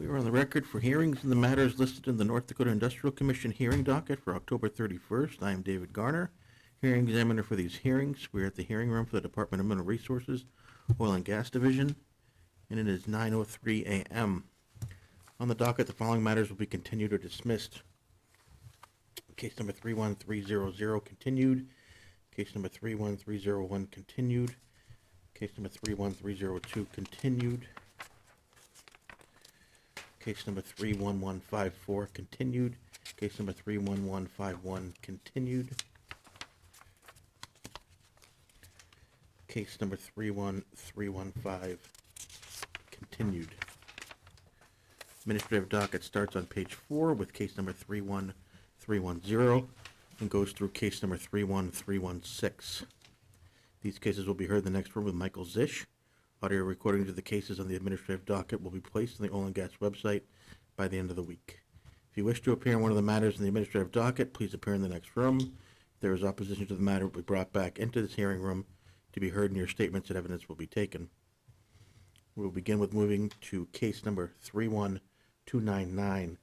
We are on the record for hearings in the matters listed in the North Dakota Industrial Commission hearing docket for October 31st. I am David Garner, hearing examiner for these hearings. We are at the hearing room for the Department of Mineral Resources, Oil and Gas Division, and it is 9:03 a.m. On the docket, the following matters will be continued or dismissed. Case number 31300 continued. Case number 31301 continued. Case number 31302 continued. Case number 31154 continued. Case number 31151 continued. Case number 31315 continued. Administrative docket starts on page 4 with case number 31310 and goes through case number 31316. These cases will be heard in the next room with Michael Zisch. Audio recordings of the cases on the administrative docket will be placed on the Oil and Gas website by the end of the week. If you wish to appear in one of the matters in the administrative docket, please appear in the next room. If there is opposition to the matter, it will be brought back into this hearing room to be heard, and your statements and evidence will be taken. We will begin with moving to case number 31299,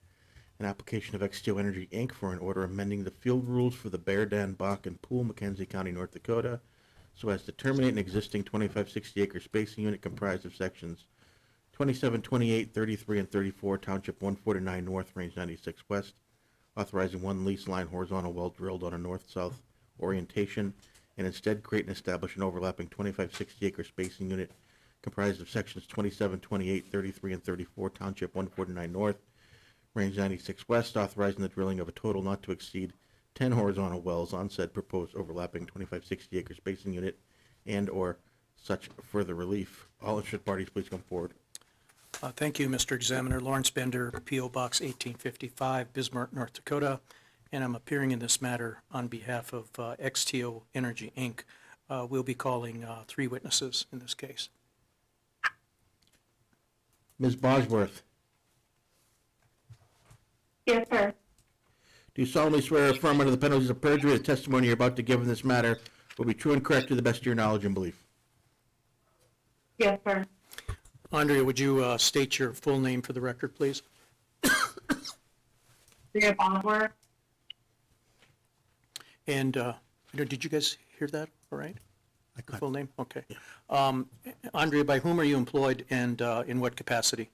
an application of XTO Energy, Inc. for an order amending the field rules for the Bear Dan Bakken Pool, McKenzie County, North Dakota, so as to terminate an existing 2560-acre spacing unit comprised of sections 27, 28, 33, and 34, Township 149 North, Range 96 West, authorizing one lease line horizontal well drilled on a north-south orientation, and instead create and establish an overlapping 2560-acre spacing unit comprised of sections 27, 28, 33, and 34, Township 149 North, Range 96 West, authorizing the drilling of a total not to exceed 10 horizontal wells on said proposed overlapping 2560-acre spacing unit and or such further relief. All interested parties, please come forward. Thank you, Mr. Examiner. Lawrence Bender, P.O. Box 1855, Bismarck, North Dakota, and I'm appearing in this matter on behalf of XTO Energy, Inc. We'll be calling 3 witnesses in this case. Ms. Bosworth, Yes, sir. do you solemnly swear or affirm under the penalties of perjury the testimony you're about to give in this matter will be true and correct to the best of your knowledge and belief? Yes, sir. Andrea, would you state your full name for the record, please? Andrea Bosworth. And did you guys hear that all right? The full name? Okay. Andrea, by whom are you employed and in what capacity?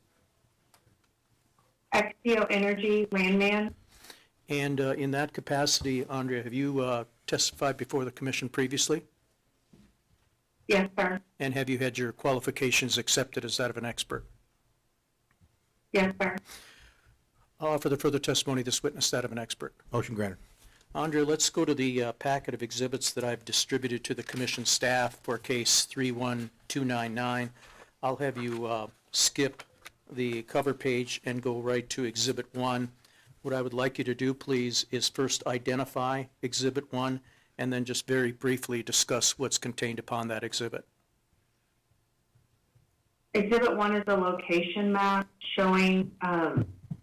XTO Energy Landman. And in that capacity, Andrea, have you testified before the commission previously? Yes, sir. And have you had your qualifications accepted as that of an expert? Yes, sir. I'll offer the further testimony of this witness that of an expert. Motion granted. Andrea, let's go to the packet of exhibits that I've distributed to the commission staff for case 31299. I'll have you skip the cover page and go right to Exhibit 1. What I would like you to do, please, is first identify Exhibit 1 and then just very briefly discuss what's contained upon that exhibit. Exhibit 1 is a location map showing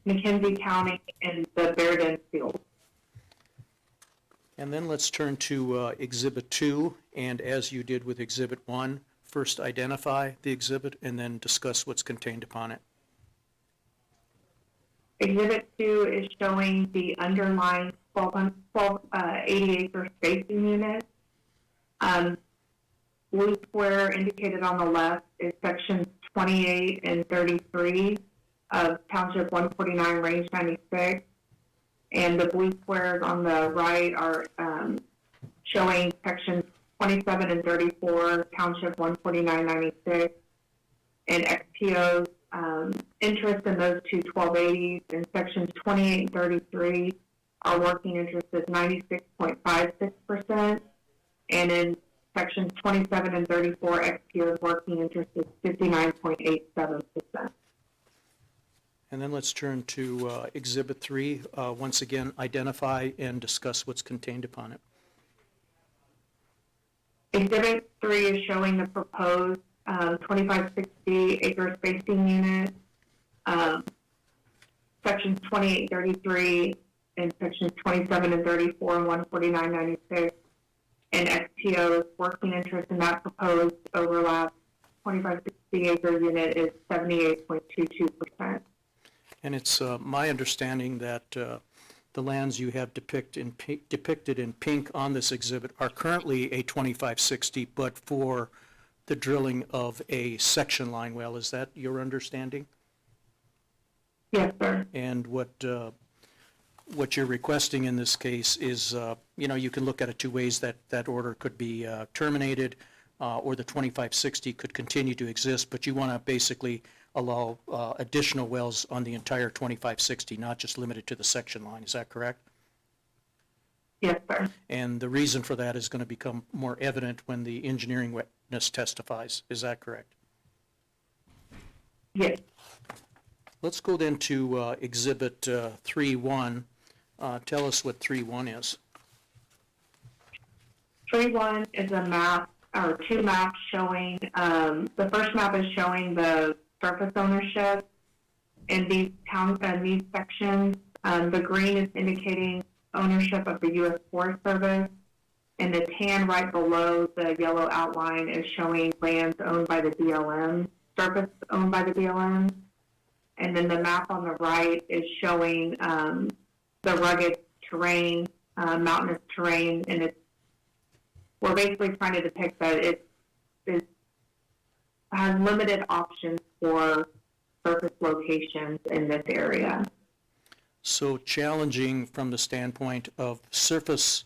McKenzie County and the Bear Den field. And then let's turn to Exhibit 2, and as you did with Exhibit 1, first identify the exhibit and then discuss what's contained upon it. Exhibit 2 is showing the underlying 80-acre spacing unit. Blue square indicated on the left is sections 28 and 33 of Township 149, Range 96. And the blue squares on the right are showing sections 27 and 34, Township 149, 96. And XTO's interest in those two 1280s in sections 28 and 33, our working interest is 96.56%, and in sections 27 and 34, XTO's working interest is 59.87%. And then let's turn to Exhibit 3. Once again, identify and discuss what's contained upon it. Exhibit 3 is showing the proposed 2560-acre spacing unit, sections 2833 and sections 27 and 34 and 14996, and XTO's working interest in that proposed overlap 2560-acre unit is 78.22%. And it's my understanding that the lands you have depicted in pink on this exhibit are currently a 2560, but for the drilling of a section line well. Is that your understanding? Yes, sir. And what you're requesting in this case is, you can look at it two ways, that order could be terminated, or the 2560 could continue to exist, but you want to basically allow additional wells on the entire 2560, not just limited to the section line. Is that correct? Yes, sir. And the reason for that is going to become more evident when the engineering witness testifies. Is that correct? Yes. Let's go then to Exhibit 3.1. Tell us what 3.1 is. 3.1 is a map, or two maps showing, the first map is showing the surface ownership in these these sections. The green is indicating ownership of the U.S. Forest Service, and the tan right below the yellow outline is showing lands owned by the BLM, surface owned by the BLM. And then the map on the right is showing the rugged terrain, mountainous terrain, and we're basically trying to depict that it has limited options for surface locations in this area. So challenging from the standpoint of surface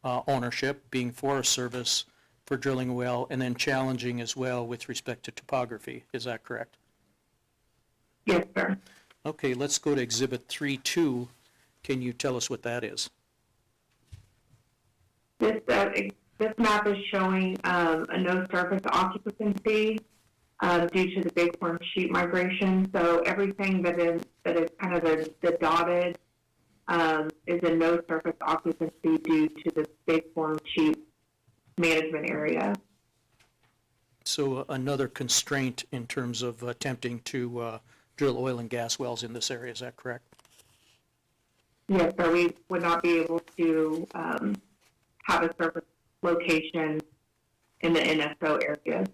ownership, being Forest Service for drilling a well, and then challenging as well with respect to topography. Is that correct? Yes, sir. Okay, let's go to Exhibit 3.2. Can you tell us what that is? This map is showing a no surface occupancy due to the bighorn sheep migration. So everything that is kind of the dotted is a no surface occupancy due to the bighorn sheep management area. So another constraint in terms of attempting to drill oil and gas wells in this area. Is that correct? Yes, sir. We would not be able to have a surface location in the NSO area.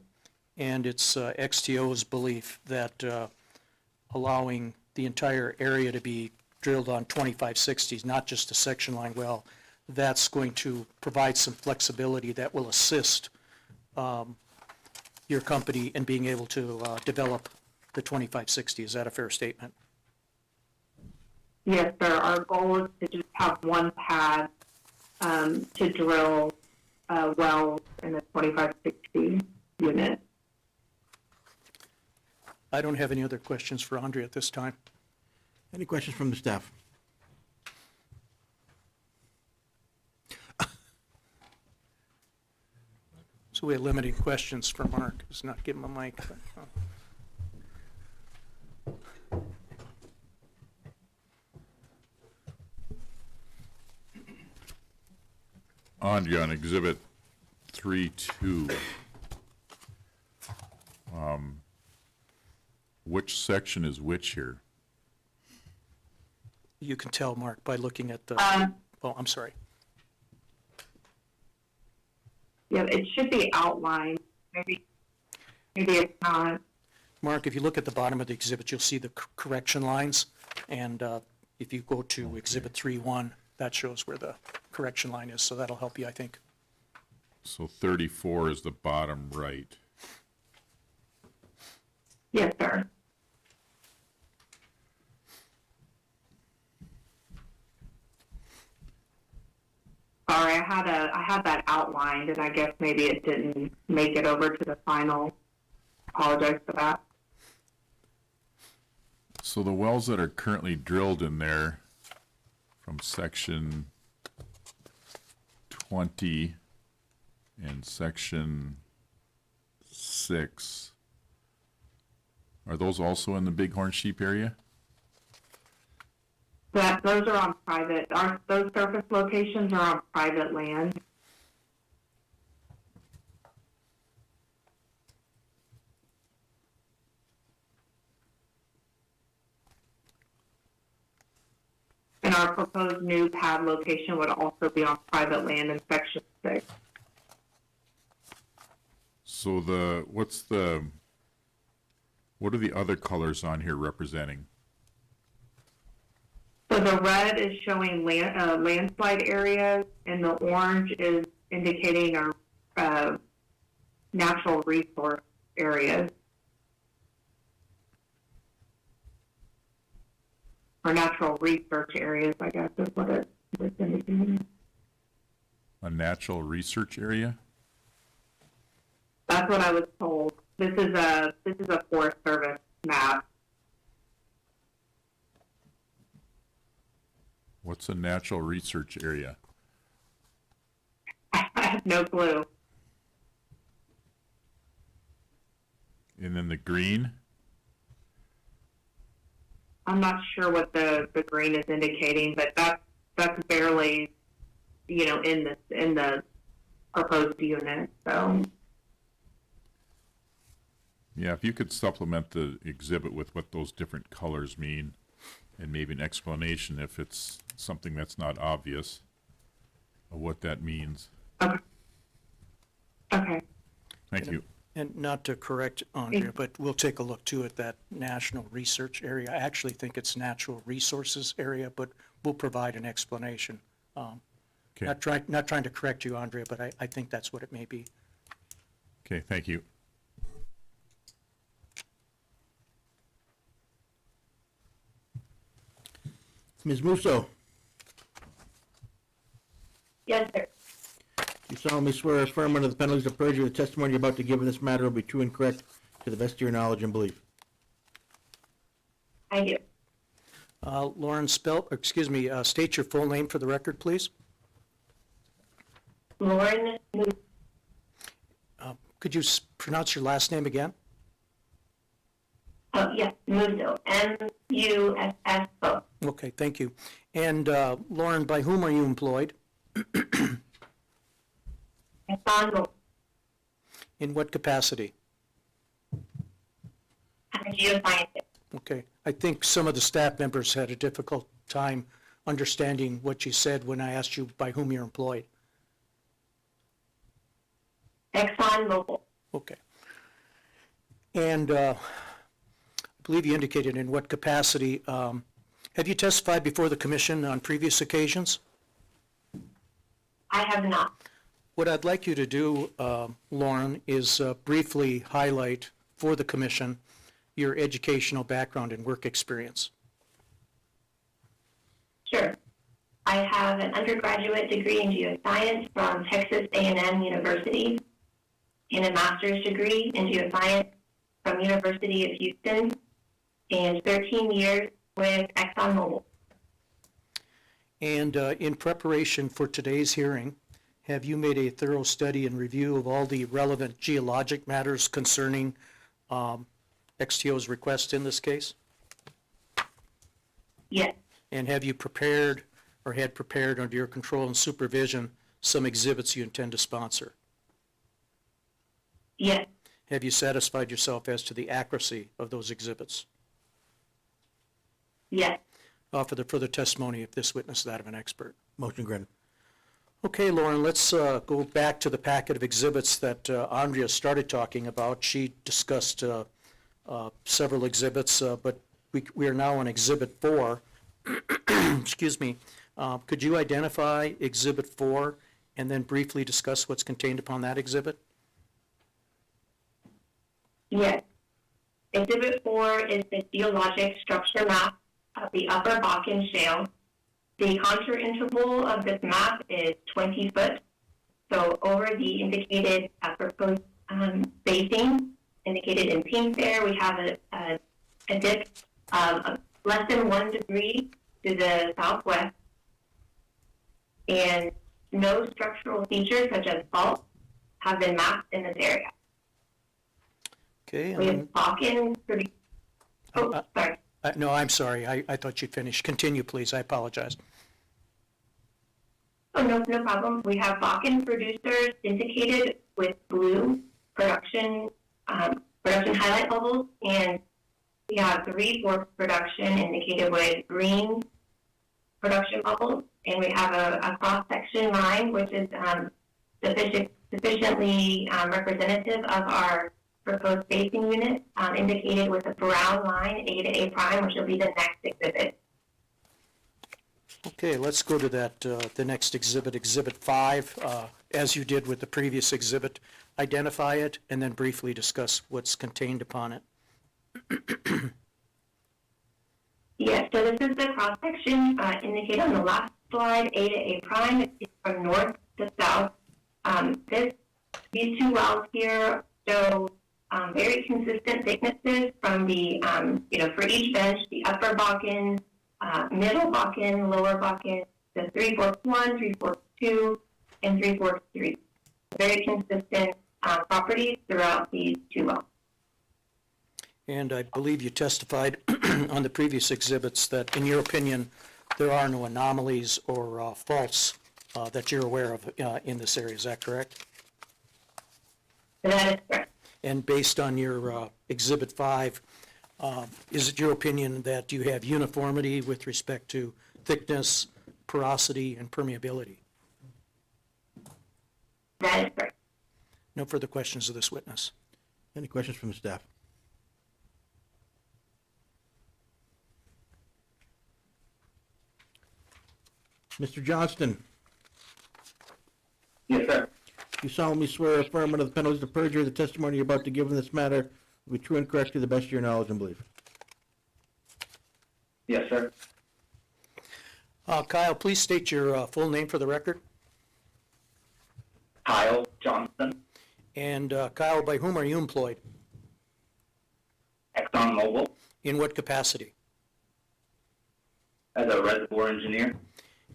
And it's XTO's belief that allowing the entire area to be drilled on 2560s, not just a section line well, that's going to provide some flexibility that will assist your company in being able to develop the 2560. Is that a fair statement? Yes, sir. Our goal is to just have one pad to drill wells in the 2560 unit. I don't have any other questions for Andre at this time. Any questions from the staff? So we have limiting questions for Mark. He's not giving him a mic. But, Andre, on Exhibit 3.2, which section is which here? you can tell, Mark, by looking at the, oh, I'm sorry. Yeah, it should be outlined. Maybe it's not. Mark, if you look at the bottom of the exhibit, you'll see the correction lines. And if you go to Exhibit 3.1, that shows where the correction line is. So that'll help you, I think. So 34 is the bottom right. Yes, sir. Sorry, I had that outlined, and I guess maybe it didn't make it over to the final. Apologize for that. So the wells that are currently drilled in there from section 20 and section 6, are those also in the Bighorn Sheep area? Those are on private. Those surface locations are on private land. And our proposed new pad location would also be on private land in Section 6. So what are the other colors on here representing? So the red is showing landslide areas, and the orange is indicating our natural resource areas. Or natural research areas, I guess is what it's indicating. A natural research area? That's what I was told. This is a Forest Service map. What's a natural research area? I have no clue. And then the green? I'm not sure what the green is indicating, but that's barely, in the proposed unit. So Yeah, if you could supplement the exhibit with what those different colors mean, and maybe an explanation if it's something that's not obvious of what that means. okay. Okay. Thank you. And not to correct Andrea, but we'll take a look too at that national research area. I actually think it's natural resources area, but we'll provide an explanation. Okay. Not trying to correct you, Andrea, but I think that's what it may be. Okay, thank you. Ms. Musso, Yes, sir. do you solemnly swear or affirm under the penalties of perjury the testimony you're about to give in this matter will be true and correct to the best of your knowledge and belief? I do. Lauren, state your full name for the record, please. Lauren, Could you pronounce your last name again? yes, Musso, M-U-S-S-O. Okay, thank you. And Lauren, by whom are you employed? Ensemble, In what capacity? I'm a geoscientist. Okay, I think some of the staff members had a difficult time understanding what you said when I asked you by whom you're employed. ExxonMobil. Okay. And I believe you indicated in what capacity. Have you testified before the commission on previous occasions? I have not. What I'd like you to do, Lauren, is briefly highlight for the commission your educational background and work experience. Sure. I have an undergraduate degree in geoscience from Texas A&M University and a master's degree in geoscience from University of Houston and 13 years with ExxonMobil. And in preparation for today's hearing, have you made a thorough study and review of all the relevant geologic matters concerning XTO's request in this case? Yes, And have you prepared or had prepared under your control and supervision some exhibits you intend to sponsor? yes, Have you satisfied yourself as to the accuracy of those exhibits? yes. For the further testimony if this witness is that of an expert. Motion granted. Okay, Lauren, let's go back to the packet of exhibits that Andrea started talking about. She discussed several exhibits, but we are now on Exhibit 4. Excuse me. Could you identify Exhibit 4 and then briefly discuss what's contained upon that exhibit? Yes. Exhibit 4 is the geologic structure map of the Upper Bakken Shale. The contour interval of this map is 20 foot. So over the indicated proposed spacing, indicated in pink there, we have a dip of less than 1 degree to the southwest. And no structural features such as faults have been mapped in this area. Okay. We have And Bakken pretty. Oh, sorry. no, I'm sorry. I thought you'd finished. Continue, please. I apologize. Oh, no problem. We have Bakken producers indicated with blue production highlight bubbles, and we have the Reed Works production indicated with green production bubbles, and we have a cross-section line which is sufficiently representative of our proposed spacing unit, indicated with a brown line, A to A prime, which will be the next exhibit. Okay, let's go to that, the next exhibit, Exhibit 5. As you did with the previous exhibit, identify it and then briefly discuss what's contained upon it. Yes, so this is the cross-section indicated on the last slide, A to A prime. It's from north to south. These two wells here show very consistent thicknesses from the, for each bench, the upper Bakken, middle Bakken, lower Bakken, the 341, 342, and 343. Very consistent properties throughout these two wells. And I believe you testified on the previous exhibits that, in your opinion, there are no anomalies or faults that you're aware of in this area. Is that correct? That is correct. And based on your Exhibit 5, is it your opinion that you have uniformity with respect to thickness, porosity, and permeability? That is correct. No further questions of this witness. Any questions from the staff? Mr. Johnston, Yes, sir. you solemnly swear or affirm under the penalties of perjury the testimony you're about to give in this matter will be true and correct to the best of your knowledge and belief. Yes, sir. Kyle, please state your full name for the record. Kyle Johnston, And Kyle, by whom are you employed? ExxonMobil, In what capacity? as a reservoir engineer.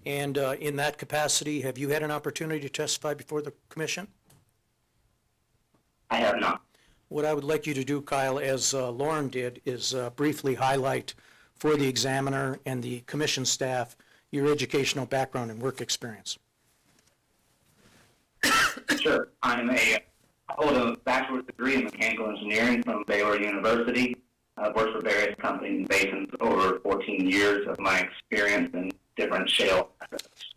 And in that capacity, have you had an opportunity to testify before the commission? I have not. What I would like you to do, Kyle, as Lauren did, is briefly highlight for the examiner and the commission staff your educational background and work experience. Sure. I hold a bachelor's degree in mechanical engineering from Baylor University. I've worked for various companies and basins over 14 years of my experience in different shale assets.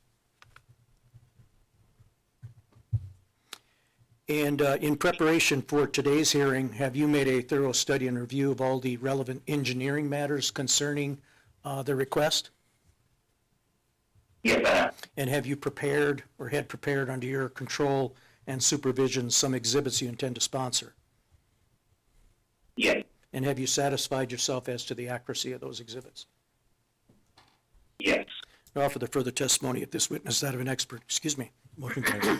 And in preparation for today's hearing, have you made a thorough study and review of all the relevant engineering matters concerning the request? Yes, I have. And have you prepared or had prepared under your control and supervision some exhibits you intend to sponsor? Yes. And have you satisfied yourself as to the accuracy of those exhibits? Yes. I offer the further testimony of this witness, that of an expert. Excuse me. Motion carries.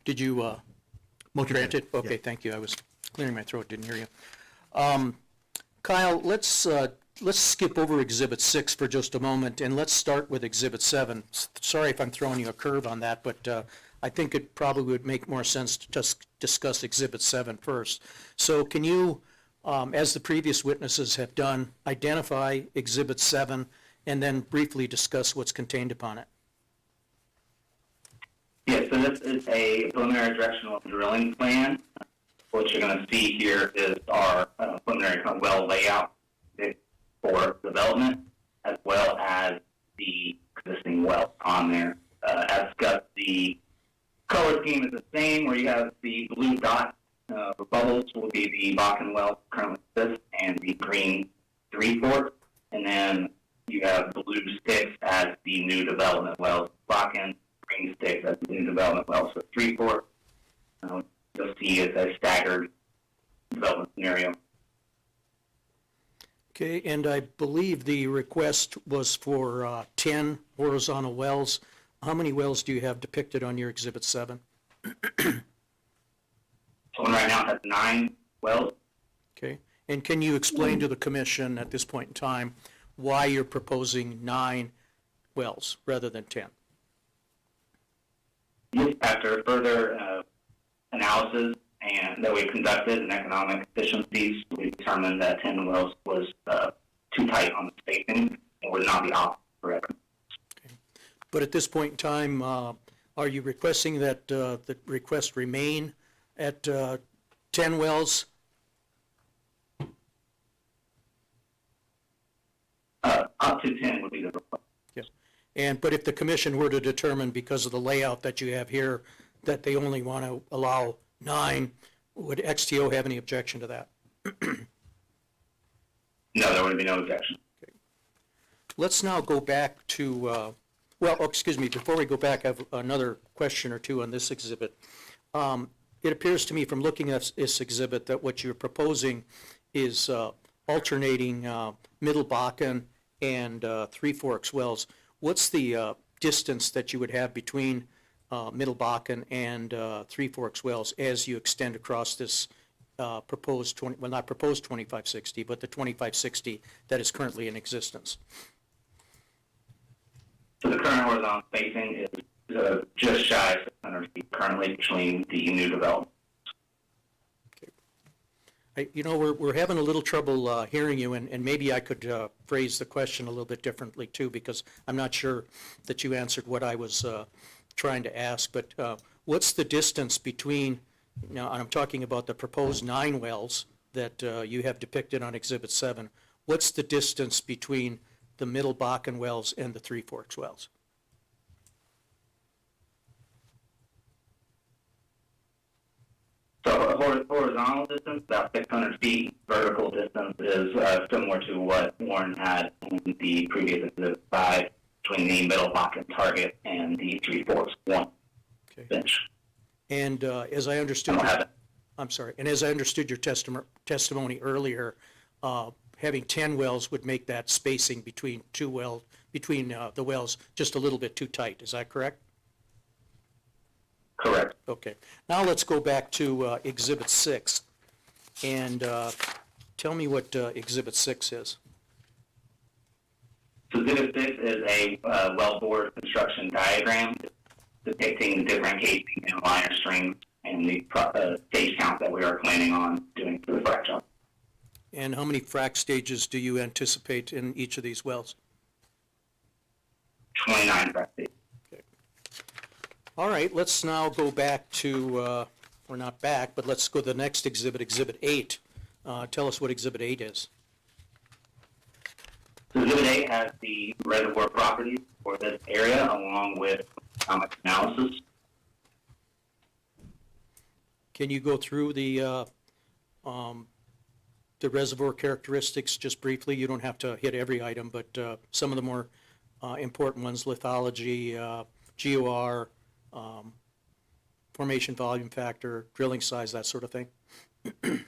Did you Motion grant it? carries. Okay, thank you. I was clearing my throat, didn't hear you. Kyle, let's skip over Exhibit 6 for just a moment, and let's start with Exhibit 7. Sorry if I'm throwing you a curve on that, but I think it probably would make more sense to just discuss Exhibit 7 first. So can you, as the previous witnesses have done, identify Exhibit 7 and then briefly discuss what's contained upon it? Yes, so this is a preliminary directional drilling plan. What you're going to see here is our preliminary kind of well layout for development, as well as the existing wells on there. As discussed, the color scheme is the same, where you have the blue dot for bubbles will be the Bakken well currently exists, and the green Three Forks, and then you have blue sticks as the new development wells. Bakken, green sticks as the new development wells. So Three Forks, you'll see it's a staggered development scenario. Okay, and I believe the request was for 10 horizontal wells. How many wells do you have depicted on your Exhibit 7? So one right now has 9 wells. Okay, and can you explain to the commission at this point in time why you're proposing 9 wells rather than 10? After further analysis and that we conducted and economic efficiencies, we determined that 10 wells was too tight on the spacing and would not be optimal for it. But at this point in time, are you requesting that the request remain at 10 wells? Up to 10 would be the request. Yes. But if the commission were to determine, because of the layout that you have here, that they only want to allow 9, would XTO have any objection to that? No, there would be no objection. Let's now go back to, excuse me, before we go back, I have another question or two on this exhibit. It appears to me from looking at this exhibit that what you're proposing is alternating Middle Bakken and Three Forks wells. What's the distance that you would have between Middle Bakken and Three Forks wells as you extend across this proposed 20, well, not proposed 2560, but the 2560 that is currently in existence? So the current horizontal spacing is just shy of 600 feet currently between the new development. We're having a little trouble hearing you, and maybe I could phrase the question a little bit differently too, because I'm not sure that you answered what I was trying to ask. But what's the distance between, now I'm talking about the proposed 9 wells that you have depicted on Exhibit 7. What's the distance between the Middle Bakken wells and the Three Forks wells? So horizontal distance, about 600 feet. Vertical distance is similar to what Warren had in the previous exhibit 5 between the Middle Bakken target and the Three Forks 1 Okay. bench. And as I I understood, don't have it. I'm sorry, and as I understood your testimony earlier, having 10 wells would make that spacing between the wells just a little bit too tight. Is that correct? Correct. Okay. Now let's go back to Exhibit 6, and tell me what Exhibit 6 is. So Exhibit 6 is a wellbore construction diagram depicting the different casing and liner strings and the stage count that we are planning on doing for the frac job. And how many frac stages do you anticipate in each of these wells? 29 frac stages. All right, let's now go back to, or not back, but let's go to the next exhibit, Exhibit 8. Tell us what Exhibit 8 is. So Exhibit 8 has the reservoir properties for this area along with economic analysis. Can you go through the reservoir characteristics just briefly? You don't have to hit every item, but some of the more important ones, lithology, GOR, formation volume factor, drilling size, that sort of thing. The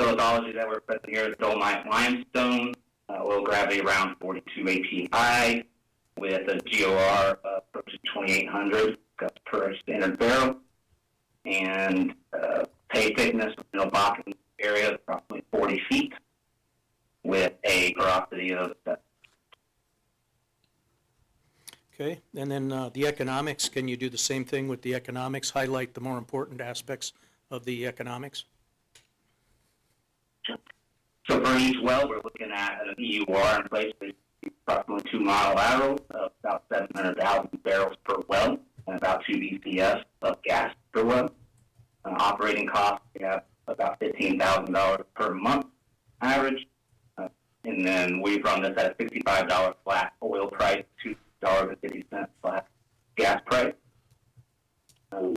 lithology that we're present here is dolomite limestone, oil gravity around 42 API, with a GOR approaching 2,800 per standard barrel, and pay thickness in the Bakken area is approximately 40 feet, with a porosity of Okay, and then the economics, can you do the same thing with the economics? Highlight the more important aspects of the economics? So for each well, we're looking at an EUR in place for approximately 2-mile lateral of about 700,000 barrels per well and about 2 BCF of gas per well. Operating costs, we have about $15,000 per month average. And then we run this at a $65 flat oil price, $2.50 flat gas price.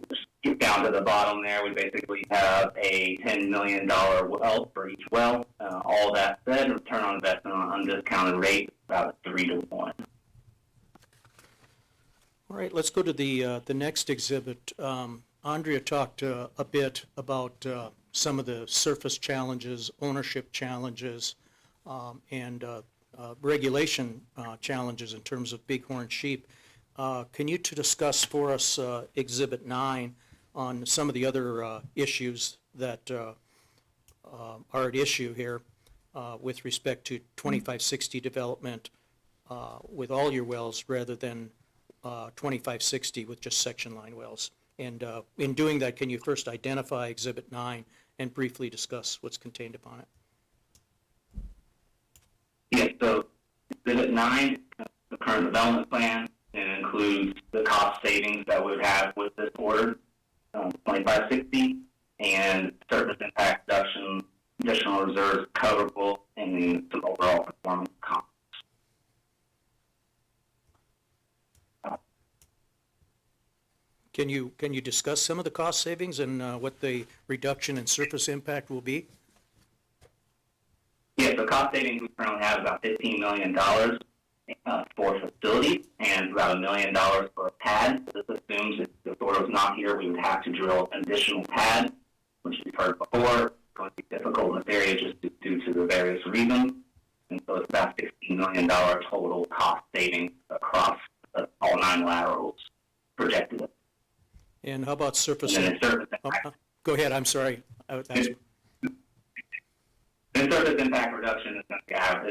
Just get down to the bottom there, we basically have a $10 million well for each well. All that said, return on investment on undiscounted rate is about 3 to 1. All right, let's go to the next exhibit. Andrea talked a bit about some of the surface challenges, ownership challenges, and regulation challenges in terms of bighorn sheep. Can you discuss for us Exhibit 9 on some of the other issues that are at issue here with respect to 2560 development with all your wells rather than 2560 with just section line wells? And in doing that, can you first identify Exhibit 9 and briefly discuss what's contained upon it? Yes, so Exhibit 9, the current development plan, and includes the cost savings that we would have with this order, 2560, and surface impact reduction, additional reserves coverable, and some overall performance comps. Can you discuss some of the cost savings and what the reduction in surface impact will be? Yes, the cost savings we currently have about $15 million for facilities and about $1 million for a pad. This assumes if the soil is not here, we would have to drill an additional pad, which we've heard before. It's going to be difficult in this area just due to the various reasons. And so it's about $16 million total cost savings across all 9 laterals projected. And how about surface? And then the surface Oh, impact. Go ahead, I'm sorry. The surface impact reduction is going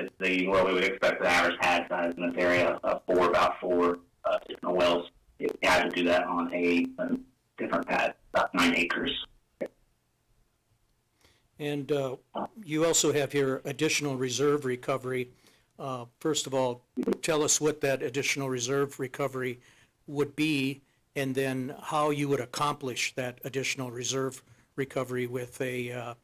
to be what we would expect the average pad size in this area for about 4 different wells. If we had to do that on a different pad, about 9 acres. And you also have here additional reserve recovery. First of all, tell us what that additional reserve recovery would be, and then how you would accomplish that additional reserve recovery with a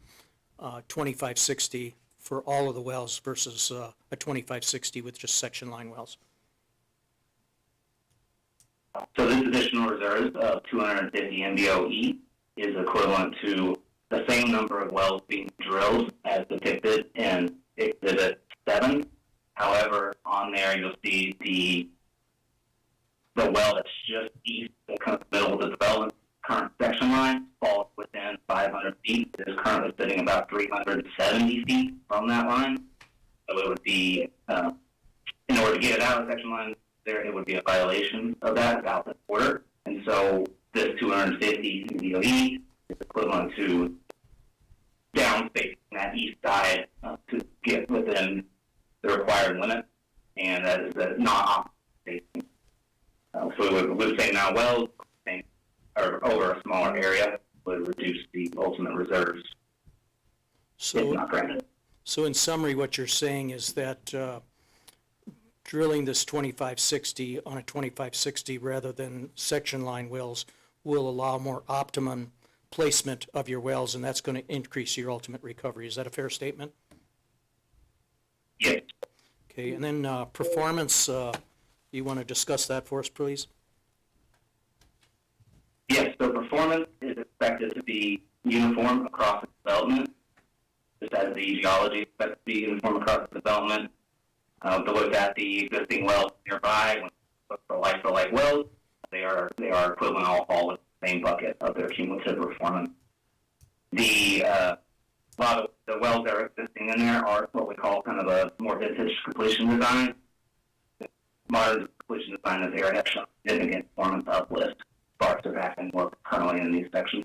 2560 for all of the wells versus a 2560 with just section line wells. So this additional reserves of 250 MBOE is equivalent to the same number of wells being drilled as depicted in Exhibit 7. However, on there you'll see the well that's just east, that comes middle of the development current section line, falls within 500 feet. It is currently sitting about 370 feet from that line. So it would be, in order to get it out of the section line, it would be a violation of that out the order. And so this 250 MBOE is equivalent to downspacing that east side to get within the required limit, and that is not optimization. So we would say now wells or over a smaller area would reduce the ultimate reserves if not granted. So in summary, what you're saying is that drilling this 2560 on a 2560 rather than section line wells will allow more optimum placement of your wells, and that's going to increase your ultimate recovery. Is that a fair statement? Yes. Okay, and then performance, you want to discuss that for us, please? Yes, so performance is expected to be uniform across the development, just as the geology is expected to be uniform across the development. To look at the existing wells nearby, when you look for like wells, they are equivalent, all fall in the same bucket of their cumulative performance. A lot of the wells that are existing in there are what we call kind of a more vintage completion design. Modern completion design is there have shown significant performance uplift as far as surfactant work currently in these sections.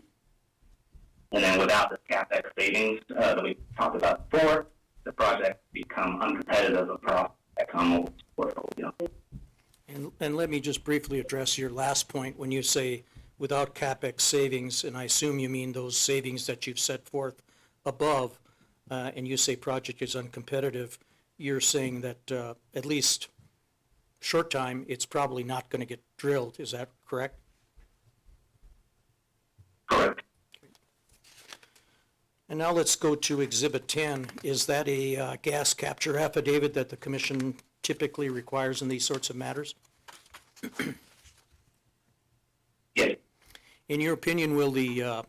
And then without the CapEx savings that we talked about before, the project become uncompetitive across ExxonMobil's portfolio. And let me just briefly address your last point when you say without CapEx savings, and I assume you mean those savings that you've set forth above, and you say project is uncompetitive, you're saying that at least short time, it's probably not going to get drilled. Is that correct? Correct. And now let's go to Exhibit 10. Is that a gas capture affidavit that the commission typically requires in these sorts of matters? Yes. In your opinion, will the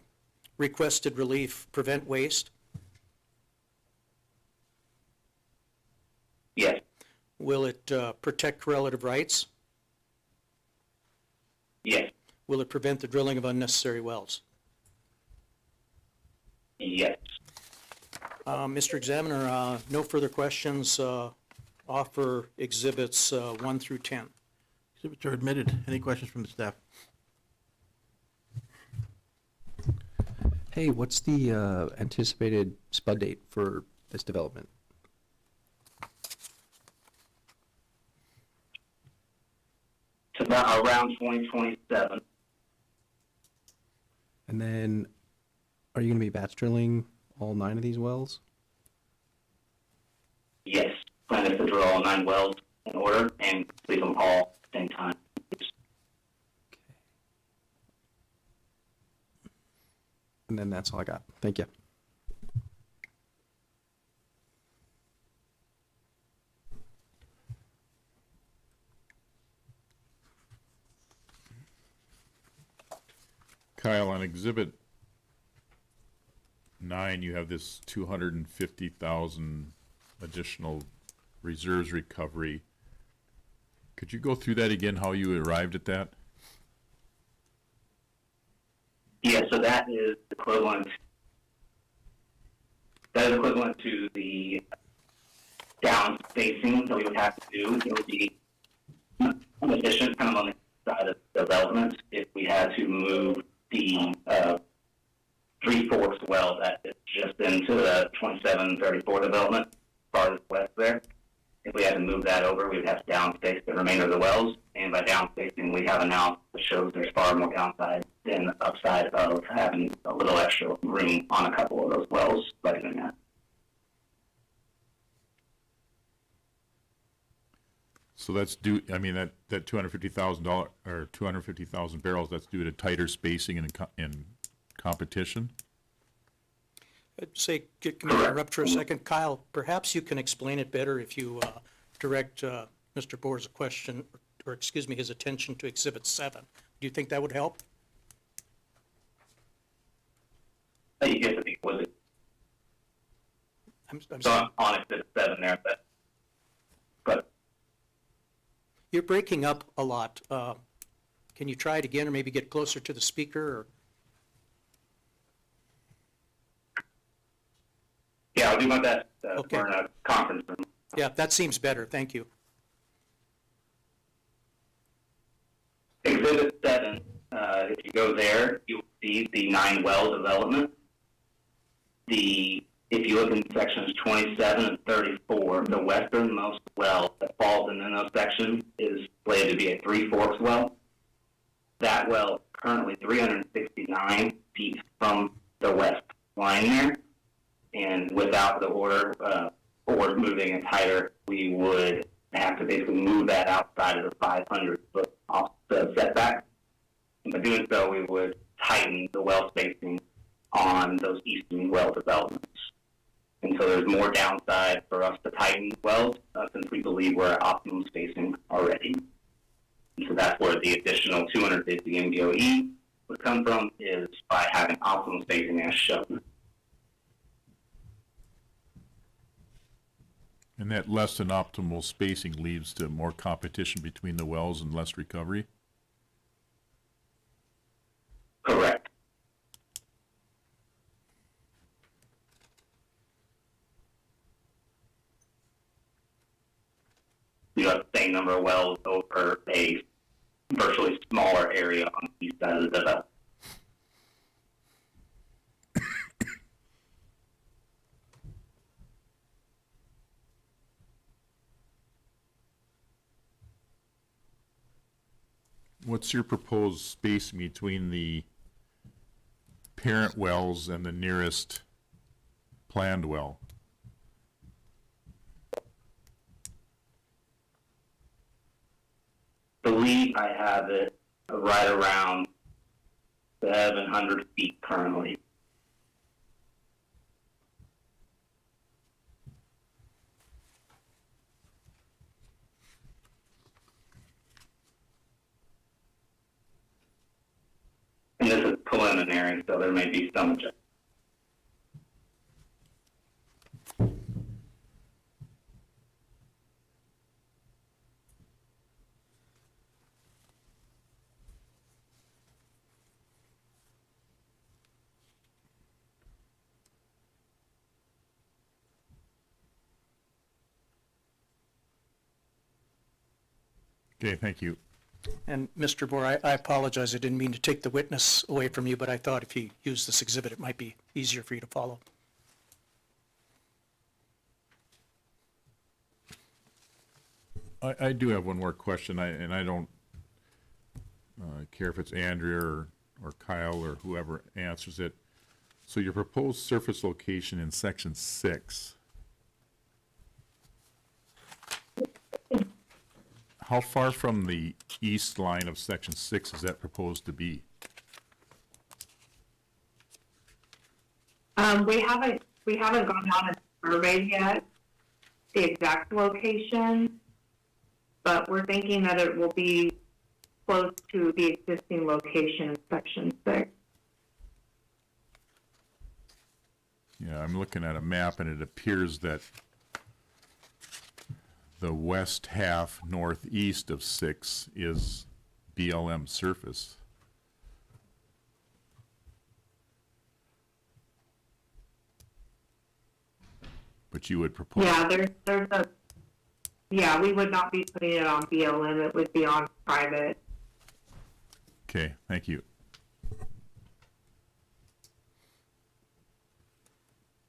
requested relief prevent waste? Yes. Will it protect relative rights? Yes. Will it prevent the drilling of unnecessary wells? Yes. Mr. Examiner, no further questions. Offer Exhibits 1 through 10. Exhibits are admitted. Any questions from the staff? Hey, what's the anticipated spud date for this development? It's about around 2027. And then, are you going to be batch drilling all 9 of these wells? Yes. Plan is to drill all 9 wells in order and complete them all at the same time. And then that's all I got. Thank you. Kyle, on Exhibit 9, you have this 250,000 additional reserves recovery. Could you go through that again, how you arrived at that? Yeah, so that is equivalent. That is equivalent to the down spacing that we would have to do. It would be efficient, kind of on the side of development, if we had to move the Three Forks well that is just into the 2734 development, farthest west there. If we had to move that over, we would have to downspace the remainder of the wells. And by downspacing, we have analysis that shows there's far more downside than upside of having a little extra room on a couple of those wells by doing that. So that's due, I mean, that $250,000 or 250,000 barrels, that's due to tighter spacing and competition? Say, can I interrupt for a second? Kyle, perhaps you can explain it better if you direct Mr. Boers a question, or excuse me, his attention to Exhibit 7. Do you think that would help? Yes, I think it was I'm so sorry. on Exhibit 7 there, but You're breaking up a lot. Can you try it again, or maybe get closer to the speaker? Or yeah, I'll do my best. Okay. We're in a conference room. yeah, that seems better. Thank you. Exhibit 7, if you go there, you will see the 9-well development. If you look in sections 27 and 34, the westernmost well that falls in those sections is slated to be a Three Forks well. That well is currently 369 feet from the west line there. And without the order moving it tighter, we would have to basically move that outside of the 500 foot off the setback. And by doing so, we would tighten the well spacing on those eastern well developments. And so there's more downside for us to tighten wells since we believe we're at optimum spacing already. And so that's where the additional 250 MBOE would come from, is by having optimum spacing as shown. And that less than optimal spacing leads to more competition between the wells and less recovery? Correct. You have the same number of wells over a virtually smaller area on the east side of the development. What's your proposed spacing between the parent wells and the nearest planned well? I believe I have it right around 700 feet currently. And this is preliminary, so there may be some adjustments. Okay, thank you. And Mr. Boer, I apologize. I didn't mean to take the witness away from you, but I thought if you used this exhibit, it might be easier for you to follow. I do have one more question, and I don't care if it's Andrea or Kyle or whoever answers it. So your proposed surface location in section 6, how far from the east line of section 6 is that proposed to be? We haven't gone out and surveyed yet the exact location, but we're thinking that it will be close to the existing location in section 6. Yeah, I'm looking at a map and it appears that the west half northeast of 6 is BLM surface. But you would propose, Yeah, we would not be putting it on BLM, it would be on private. okay, thank you.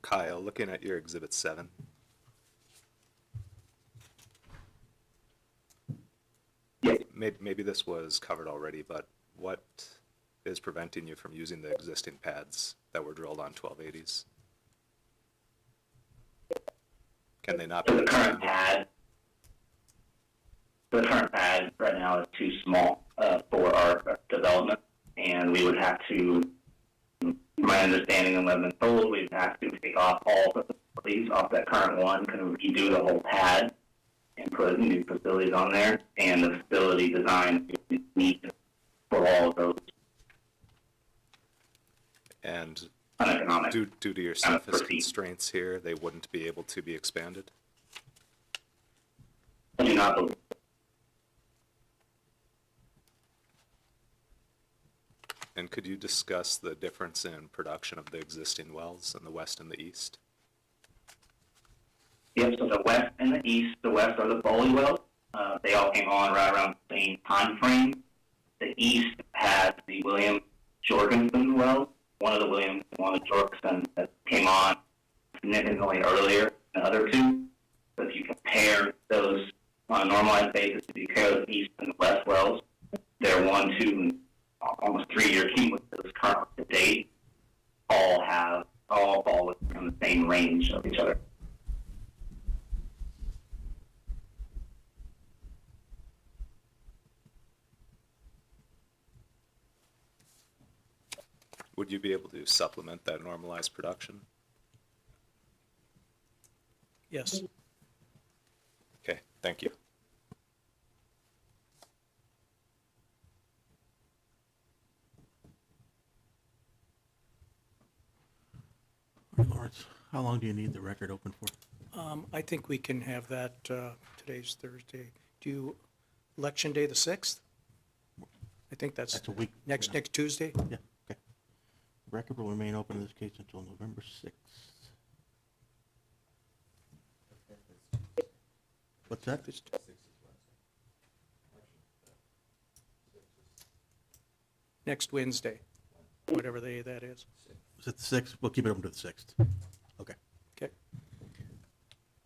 Kyle, looking at your Exhibit 7. Yeah. Maybe this was covered already, but what is preventing you from using the existing pads that were drilled on 1280s? Can they not be So the current expanded? pad right now is too small for our development, and we would have to, from my understanding and what I've been told, we'd have to take off all the facilities off that current one, kind of redo the whole pad and put new facilities on there, and the facility design is neat for all of those And uneconomic. due to your Kind of surface proceed. constraints here, they wouldn't be able to be expanded? I do not believe. And could you discuss the difference in production of the existing wells in the west and the east? Yep, so the west and the east, the west are the Foley wells. They all came on right around the same time frame. The east has the William Jorgensen wells. One of the Williams and one of the Jorgensen that came on significantly earlier than the other two. So if you compare those on a normalized basis, if you compare the east and the west wells, they're 1, 2, and almost 3-year cumulative currently to date. All fall within the same range of each other. Would you be able to supplement that normalized production? Yes. Okay, thank you. Lawrence, how long do you need the record open for? I think we can have that, today's Thursday. Election Day the 6th? I think that's That's a week. next Tuesday? Yeah, okay. Record will remain open in this case until November 6th. What's that? Next Wednesday, whatever day that is. Is it the 6th? We'll keep it open to the 6th. Okay. Okay.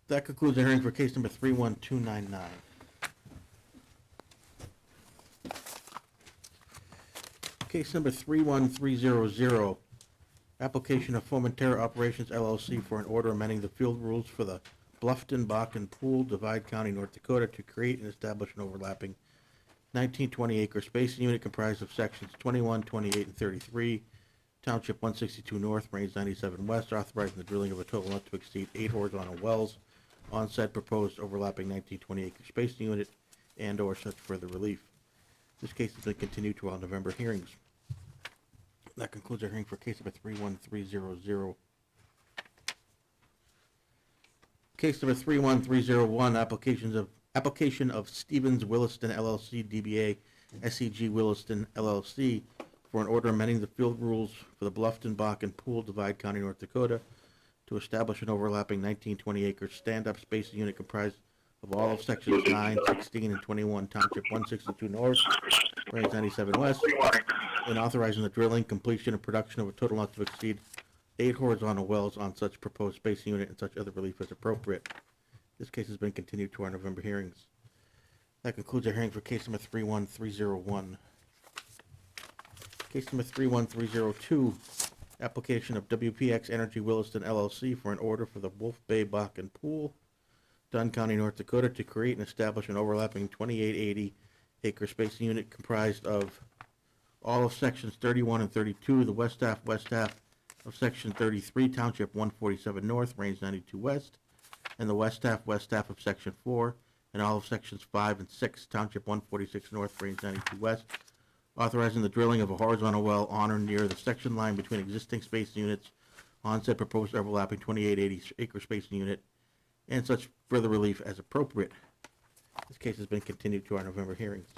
That concludes the hearing for case number 31299. Case number 31300, application of Formentera Operations LLC for an order amending the field rules for the Bluffton Bakken Pool, Divide County, North Dakota, to create and establish an overlapping 1920 acre spacing unit comprised of sections 21, 28, and 33, Township 162 North, Range 97 West, authorizing the drilling of a total not to exceed 8 horizontal wells on said proposed overlapping 1920 acre spacing unit and/or such further relief. This case has been continued to our November hearings. That concludes our hearing for case number 31300. Case number 31301, application of Stevens Williston LLC, DBA SEG Williston LLC, for an order amending the field rules for the Bluffton Bakken Pool, Divide County, North Dakota, to establish an overlapping 1920 acre stand-up spacing unit comprised of all of sections 9, 16, and 21, Township 162 North, Range 97 West, and authorizing the drilling, completion, and production of a total not to exceed 8 horizontal wells on such proposed spacing unit and such other relief as appropriate. This case has been continued to our November hearings. That concludes our hearing for case number 31301. Case number 31302, application of WPX Energy Williston LLC for an order for the Wolf Bay Bakken Pool, Dunn County, North Dakota, to create and establish an overlapping 2880 acre spacing unit comprised of all of sections 31 and 32, the west half of section 33, Township 147 North, Range 92 West, and the west half of section 4, and all of sections 5 and 6, Township 146 North, Range 92 West, authorizing the drilling of a horizontal well on or near the section line between existing spacing units on said proposed overlapping 2880 acre spacing unit, and such further relief as appropriate. This case has been continued to our November hearings.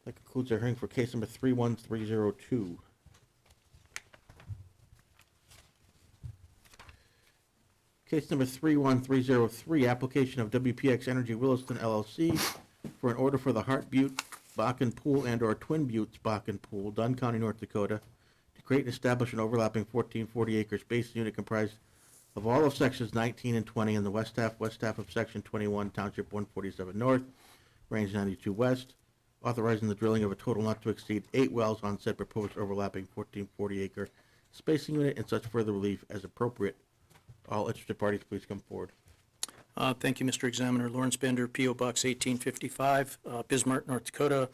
That concludes our hearing for case number 31302. Case number 31303, application of WPX Energy Williston LLC for an order for the Hart Butte Bakken Pool and/or Twin Buttes Bakken Pool, Dunn County, North Dakota, to create and establish an overlapping 1440 acre space unit comprised of all of sections 19 and 20 in the west half of section 21, township 147 north, range 92 west, authorizing the drilling of a total not to exceed 8 wells on said proposed overlapping 1440 acre spacing unit and such further relief as appropriate. All interested parties, please come forward. Thank you, Mr. Examiner. Lawrence Bender, P.O. Box 1855, Bismarck, North Dakota.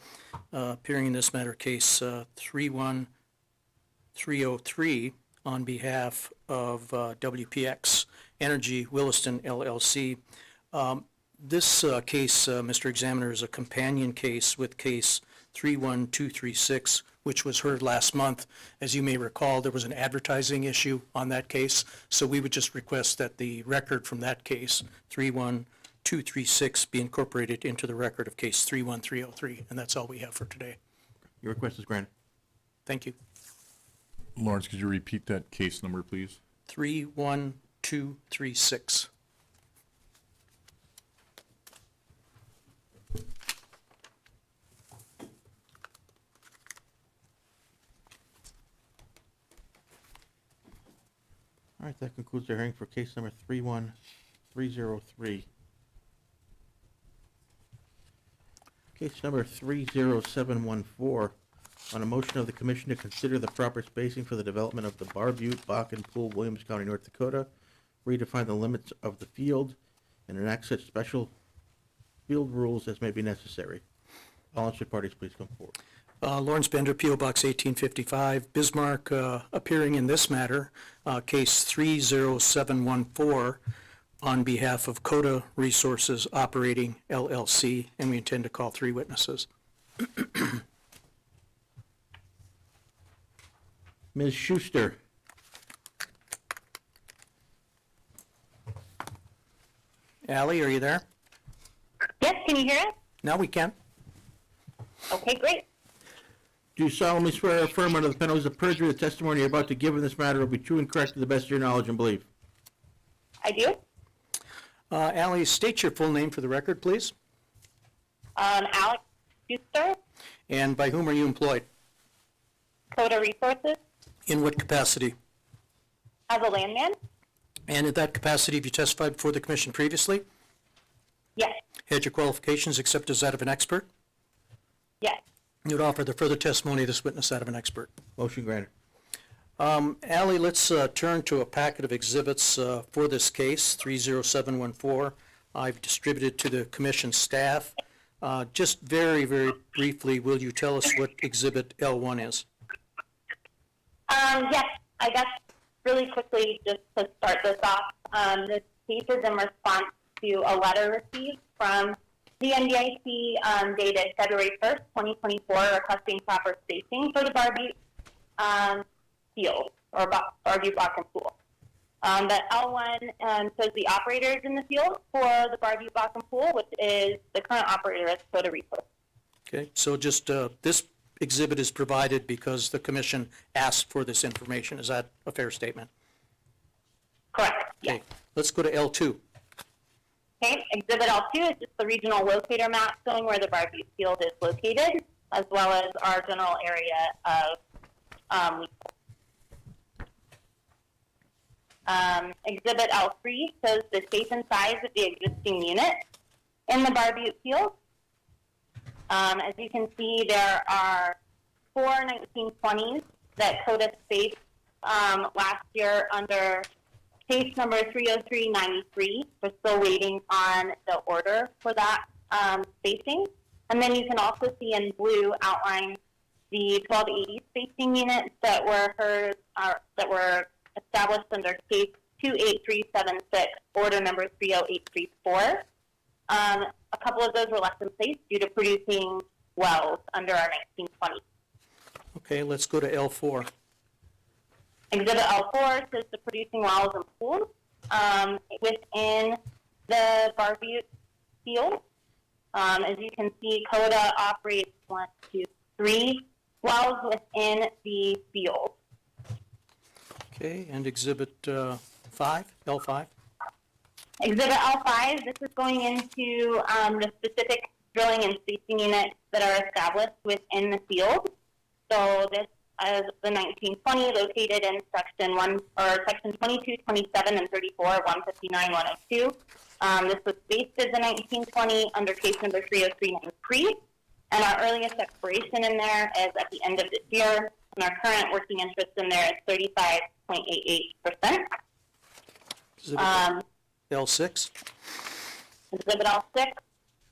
Appearing in this matter, case 31303 on behalf of WPX Energy Williston LLC. This case, Mr. Examiner, is a companion case with case 31236, which was heard last month. As you may recall, there was an advertising issue on that case, so we would just request that the record from that case, 31236, be incorporated into the record of case 31303, and that's all we have for today. Your request is granted. Thank you. Lawrence, could you repeat that case number, please? 31236. All right, that concludes our hearing for case number 31303. Case number 30714, on a motion of the commission to consider the proper spacing for the development of the Bar Butte Bakken Pool, Williams County, North Dakota, redefine the limits of the field, and enact such special field rules as may be necessary. All interested parties, please come forward. Lawrence Bender, P.O. Box 1855, Bismarck, appearing in this matter, case 30714, on behalf of Coda Resources Operating LLC, and we intend to call 3 witnesses. Ms. Schuster. Allie, are you there? Yes, can you hear us? Now we can. Okay, great. Do you solemnly swear or affirm under the penalties of perjury the testimony you're about to give in this matter will be true and correct to the best of your knowledge and belief? I do. Allie, state your full name for the record, please. Alex Schuster, And by whom are you employed? Coda Resources, In what capacity? as a landman. And in that capacity, have you testified before the commission previously? Yes, Had your qualifications accepted as that of an expert? yes. You would offer the further testimony of this witness that of an expert. Motion granted. Allie, let's turn to a packet of exhibits for this case, 30714. I've distributed to the commission staff. Just very, very briefly, will you tell us what exhibit L1 is? Yes, I guess really quickly, just to start this off, this case is in response to a letter received from the NDIC dated February 1st, 2024, requesting proper spacing for the Bar Butte field, or Bar Butte Bakken Pool. The L1 shows the operators in the field for the Bar Butte Bakken Pool, which is the current operator is Coda Resources. Okay, so just this exhibit is provided because the commission asked for this information. Is that a fair statement? Correct, yes. Okay, let's go to L2. Okay, Exhibit L2 is just the regional locator map showing where the Bar Butte field is located, as well as our general area of Exhibit L3 shows the shape and size of the existing unit in the Bar Butte field. As you can see, there are 4 1920s that CODA spaced last year under case number 30393. We're still waiting on the order for that spacing. And then you can also see in blue outlined the 1280 spacing units that were established under case 28376, order number 30834. A couple of those were left in place due to producing wells under our 1920. Okay, let's go to L4. Exhibit L4 shows the producing wells and pools within the Bar Butte field. As you can see, CODA operates 1, 2, 3 wells within the field. Okay, and Exhibit 5, L5? Exhibit L5, this is going into the specific drilling and spacing units that are established within the field. So this is the 1920 located in section 22, 27, and 34, 159, 102. This was spaced as the 1920 under case number 30393. And our earliest expiration in there is at the end of this year. And our current working interest in there is 35.88%. Exhibit L6? Exhibit L6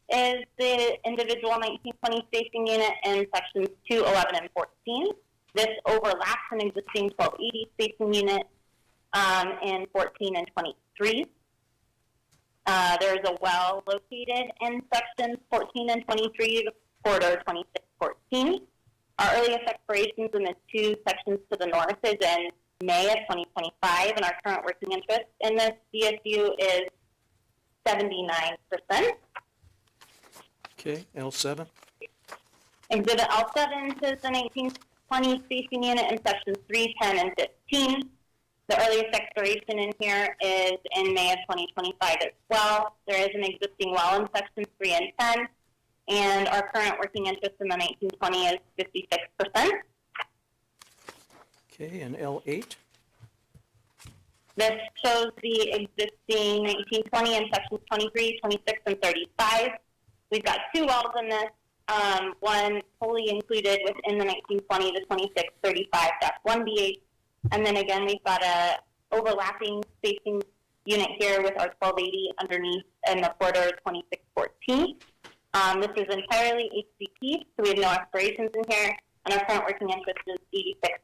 is the individual 1920 spacing unit in sections 2, 11, and 14. This overlaps an existing 1280 spacing unit in 14 and 23. There is a well located in sections 14 and 23, corridor 2614. Our earliest expirations in the two sections to the north is in May of 2025, and our current working interest in this DSU is 79%. Okay, L7? Exhibit L7 says the 1920 spacing unit in sections 3, 10, and 15. The earliest expiration in here is in May of 2025 as well. There is an existing well in sections 3 and 10, and our current working interest in the 1920 is 56%. Okay, and L8? This shows the existing 1920 in sections 23, 26, and 35. We've got two wells in this, one fully included within the 1920, the 2635-1B8. And then again, we've got a overlapping spacing unit here with our 1280 underneath in the corridor 2614. This is entirely HCP, so we have no expirations in here, and our current working interest is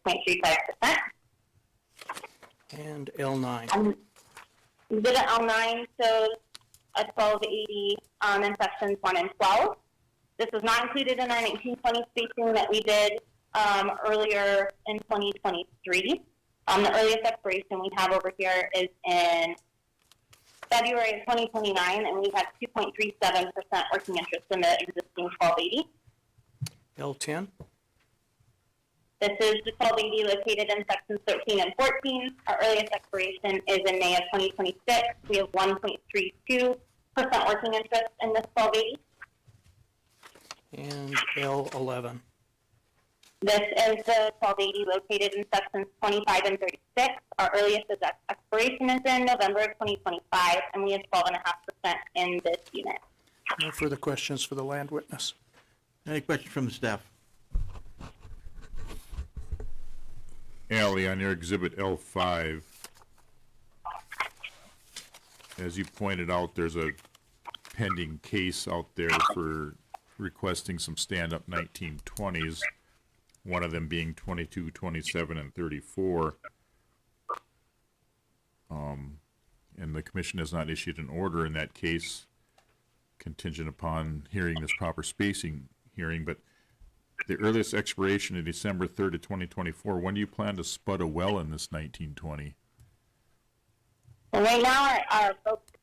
86.35%. And L9? Exhibit L9 shows a 1280 in sections 1 and 12. This was not included in our 1920 spacing that we did earlier in 2023. The earliest expiration we have over here is in February of 2029, and we have 2.37% working interest in the existing 1280. L10? This is the 1280 located in sections 13 and 14. Our earliest expiration is in May of 2026. We have 1.32% working interest in this 1280. And L11? This is the 1280 located in sections 25 and 36. Our earliest expiration is in November of 2025, and we have 12.5% in this unit. No further questions for the land witness. Any questions from the staff? Ally, on your exhibit L5, as you pointed out, there's a pending case out there for requesting some stand-up 1920s, one of them being 22, 27, and 34. And the commission has not issued an order in that case contingent upon hearing this proper spacing hearing, but the earliest expiration is December 3rd of 2024. When do you plan to spud a well in this 1920? And right now, our focus.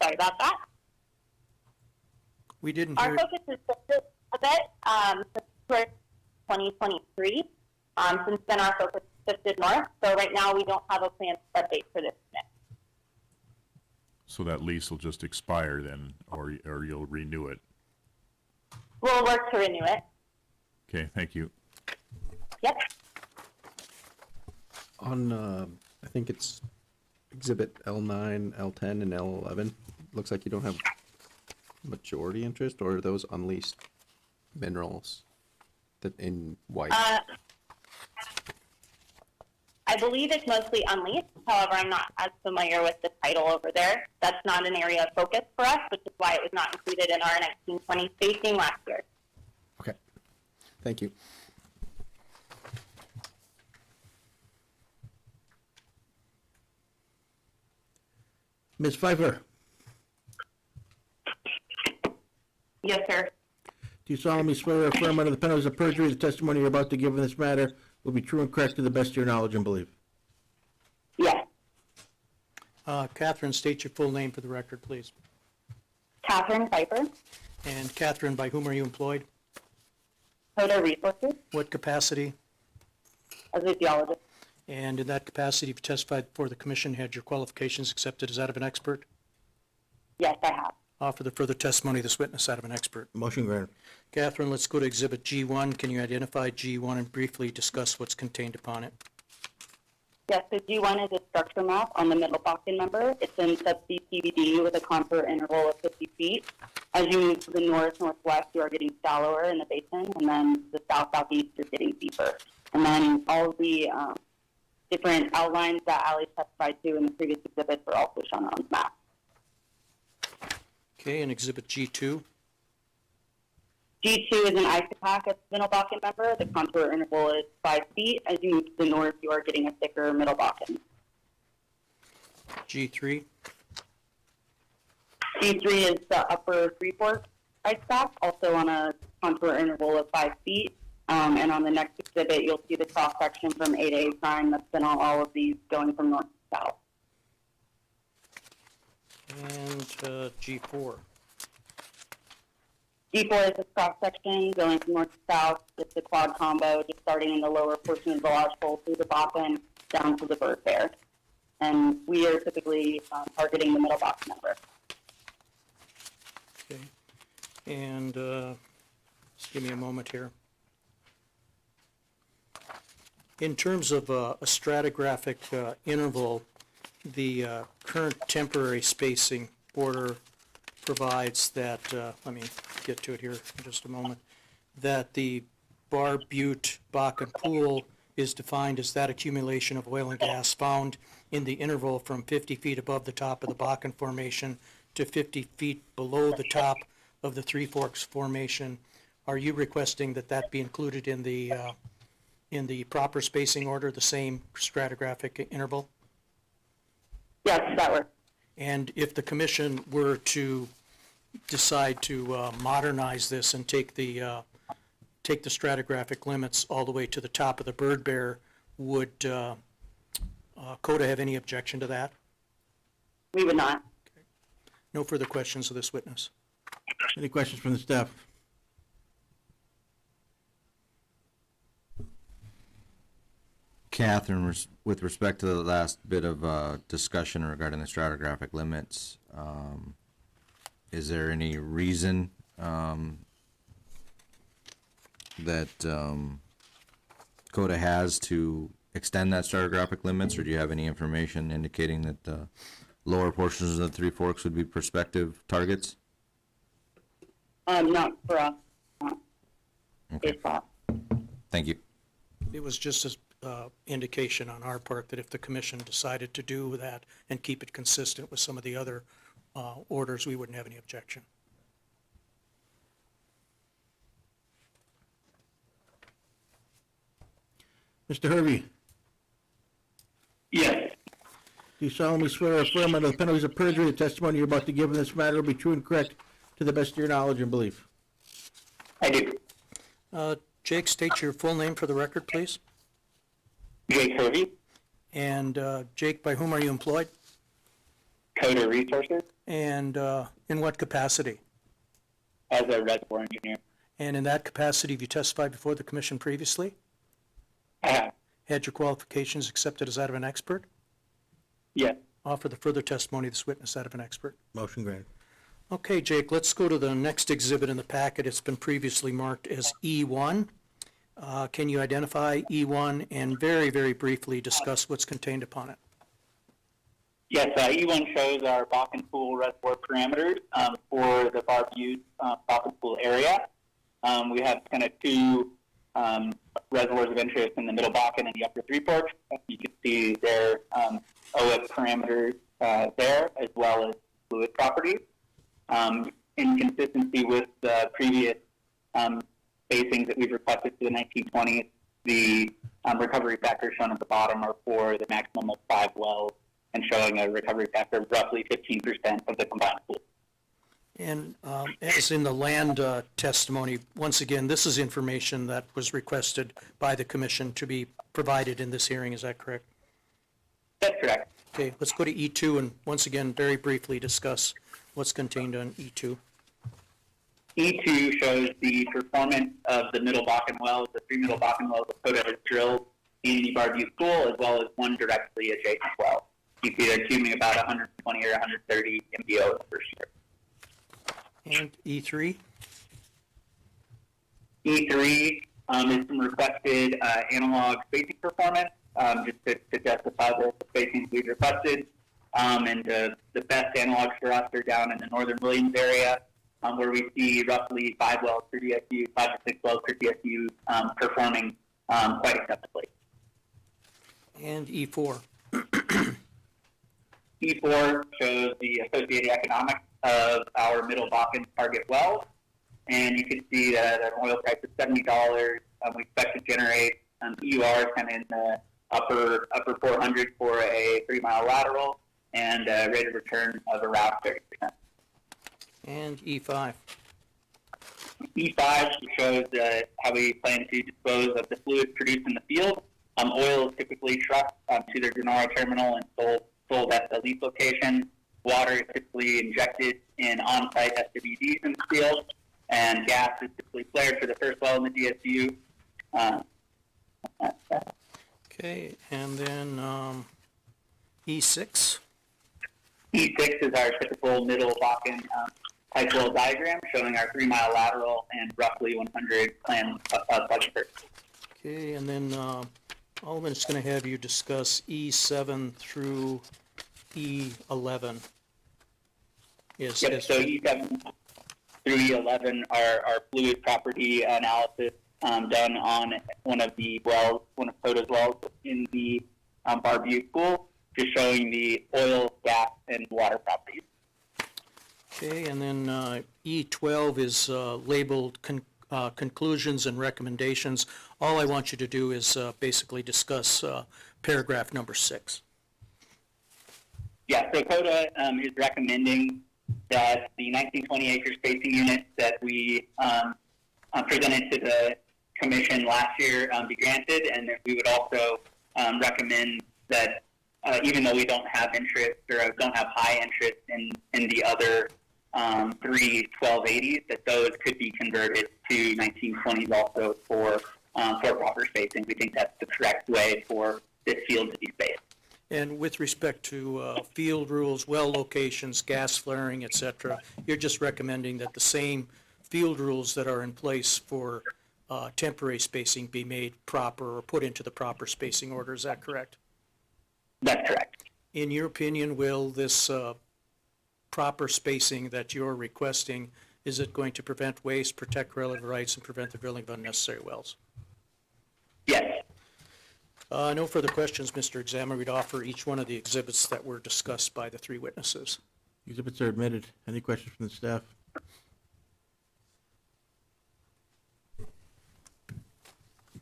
Sorry about that. We didn't Our hear, focus is shifted a bit since we're 2023. Since then, our focus shifted north. So right now, we don't have a planned start date for this unit. So that lease will just expire then, or you'll renew it. We'll work to renew it. Okay, thank you. Yep. On, I think it's exhibit L9, L10, and L11. Looks like you don't have majority interest, or are those unleased minerals that in white? I believe it's mostly unleased. However, I'm not as familiar with the title over there. That's not an area of focus for us, which is why it was not included in our 1920 spacing last year. Okay, thank you. Ms. Pfeiffer, Yes, sir. do you solemnly swear or affirm under the penalties of perjury the testimony you're about to give in this matter will be true and correct to the best of your knowledge and belief? Yes. Catherine, state your full name for the record, please. Catherine Piper, And Catherine, by whom are you employed? Coda Resources, What capacity? as a geologist. And in that capacity, you've testified before the commission, had your qualifications accepted as that of an expert? Yes, I have. Offer the further testimony of this witness out of an expert. Motion granted. Catherine, let's go to Exhibit G1. Can you identify G1 and briefly discuss what's contained upon it? Yes, so G1 is a structure map on the Middle Bakken member. It's in subsea CBD with a contour interval of 50 feet. As you move to the north-northwest, you are getting shallower in the basin, and then the south-southeast, you're getting deeper. And then all of the different outlines that Ali testified to in the previous exhibits are also shown on the map. Okay, and Exhibit G2. G2 is an isopack at the Middle Bakken member. The contour interval is 5 feet. As you move to the north, you are getting a thicker Middle Bakken. G3. G3 is the upper Three Forks ice pack, also on a contour interval of 5 feet. And on the next exhibit, you'll see the cross section from A to A prime that's been on all of these going from north to south. And G4. G4 is this cross section going from north to south. It's a quad combo, just starting in the lower portion of the lodge hole through the Bakken down to the bird bear. And we are typically targeting the Middle Bakken member. Okay. And just give me a moment here. In terms of a stratigraphic interval, the current temporary spacing order provides that, let me get to it here in just a moment, that the Bar Butte Bakken Pool is defined as that accumulation of oil and gas found in the interval from 50 feet above the top of the Bakken Formation to 50 feet below the top of the Three Forks Formation. Are you requesting that that be included in the proper spacing order, the same stratigraphic interval? Yes, that works. And if the commission were to decide to modernize this and take the stratigraphic limits all the way to the top of the bird bear, would CODA have any objection to that? We would not. No further questions of this witness. Any questions from the staff? Catherine, with respect to the last bit of discussion regarding the stratigraphic limits, is there any reason that CODA has to extend that stratigraphic limits, or do you have any information indicating that the lower portions of the Three Forks would be prospective targets? Not for us. Okay. Based off. Thank you. It was just an indication on our part that if the commission decided to do that and keep it consistent with some of the other orders, we wouldn't have any objection. Mr. Hervey, Yes. do you solemnly swear or affirm under the penalties of perjury the testimony you're about to give in this matter will be true and correct to the best of your knowledge and belief? I do. Jake, state your full name for the record, please. Jake Hervey, And Jake, by whom are you employed? Coda Resources, And in what capacity? as a reservoir engineer. And in that capacity, have you testified before the commission previously? I have. Had your qualifications accepted as that of an expert? Yes. Offer the further testimony of this witness that of an expert. Motion granted. Okay, Jake, let's go to the next exhibit in the packet. It's been previously marked as E1. Can you identify E1 and very, very briefly discuss what's contained upon it? Yes, E1 shows our Bakken Pool reservoir parameters for the Bar Butte Bakken Pool area. We have kind of two reservoirs of interest in the Middle Bakken and the Upper Three Forks. You can see their OS parameters there, as well as fluid properties. In consistency with the previous spacings that we've requested for the 1920s, the recovery factors shown at the bottom are for the maximum of 5 wells and showing a recovery factor of roughly 15% of the combined pool. And as in the land testimony, once again, this is information that was requested by the commission to be provided in this hearing, is that correct? That's correct. Okay, let's go to E2 and once again, very briefly discuss what's contained on E E2. E2 shows the performance of the Middle Bakken wells, the 3 Middle Bakken wells that Coda has drilled in the Barbutte Pool, as well as one directly adjacent well. You see they're tubing about 120 or 130 MBO the first year. And E3? E3 is some requested analog spacing performance, just to justify the spacing we've requested. And the best analogs for us are down in the northern Williams area, where we see roughly 5 wells per DSU, 5 to 6 wells per DSU performing quite acceptably. And E4? E4 shows the associated economics of our Middle Bakken target wells, and you can see that at an oil price of $70, we expect to generate EURs kind of in the upper 400 for a 3-mile lateral, and a rate of return of around 30%. And E5? E5 shows how we plan to dispose of the fluids produced in the field. Oil is typically trucked to their Granara terminal and sold at the lease location. Water is typically injected in on-site SWDs in the field, and gas is typically flared for the first well in the DSU. Okay, and then E6? E6 is our typical Middle Bakken type well diagram, showing our 3-mile lateral and roughly 100 planned budget. Okay, and then Alderman is going to have you discuss E7 through E11. Yes. Yep, so E7 through E11 are fluid property analysis done on one of Coda's wells in the Barbutte Pool, just showing the oil, gas, and water properties. Okay, and then E12 is labeled conclusions and recommendations. All I want you to do is basically discuss paragraph number 6. Yeah, so Coda is recommending that the 1920 acre spacing unit that we presented to the commission last year be granted, and that we would also recommend that even though we don't have interest or don't have high interest in the other 3 1280s, that those could be converted to 1920s also for proper spacing. We think that's the correct way for this field to be spaced. And with respect to field rules, well locations, gas flaring, et cetera, you're just recommending that the same field rules that are in place for temporary spacing be made proper or put into the proper spacing order. Is that correct? That's correct. In your opinion, will this proper spacing that you're requesting, is it going to prevent waste, protect relative rights, and prevent the drilling of unnecessary wells? Yes. No further questions, Mr. Examiner. We'd offer each one of the exhibits that were discussed by the 3 witnesses. Exhibits are admitted. Any questions from the staff?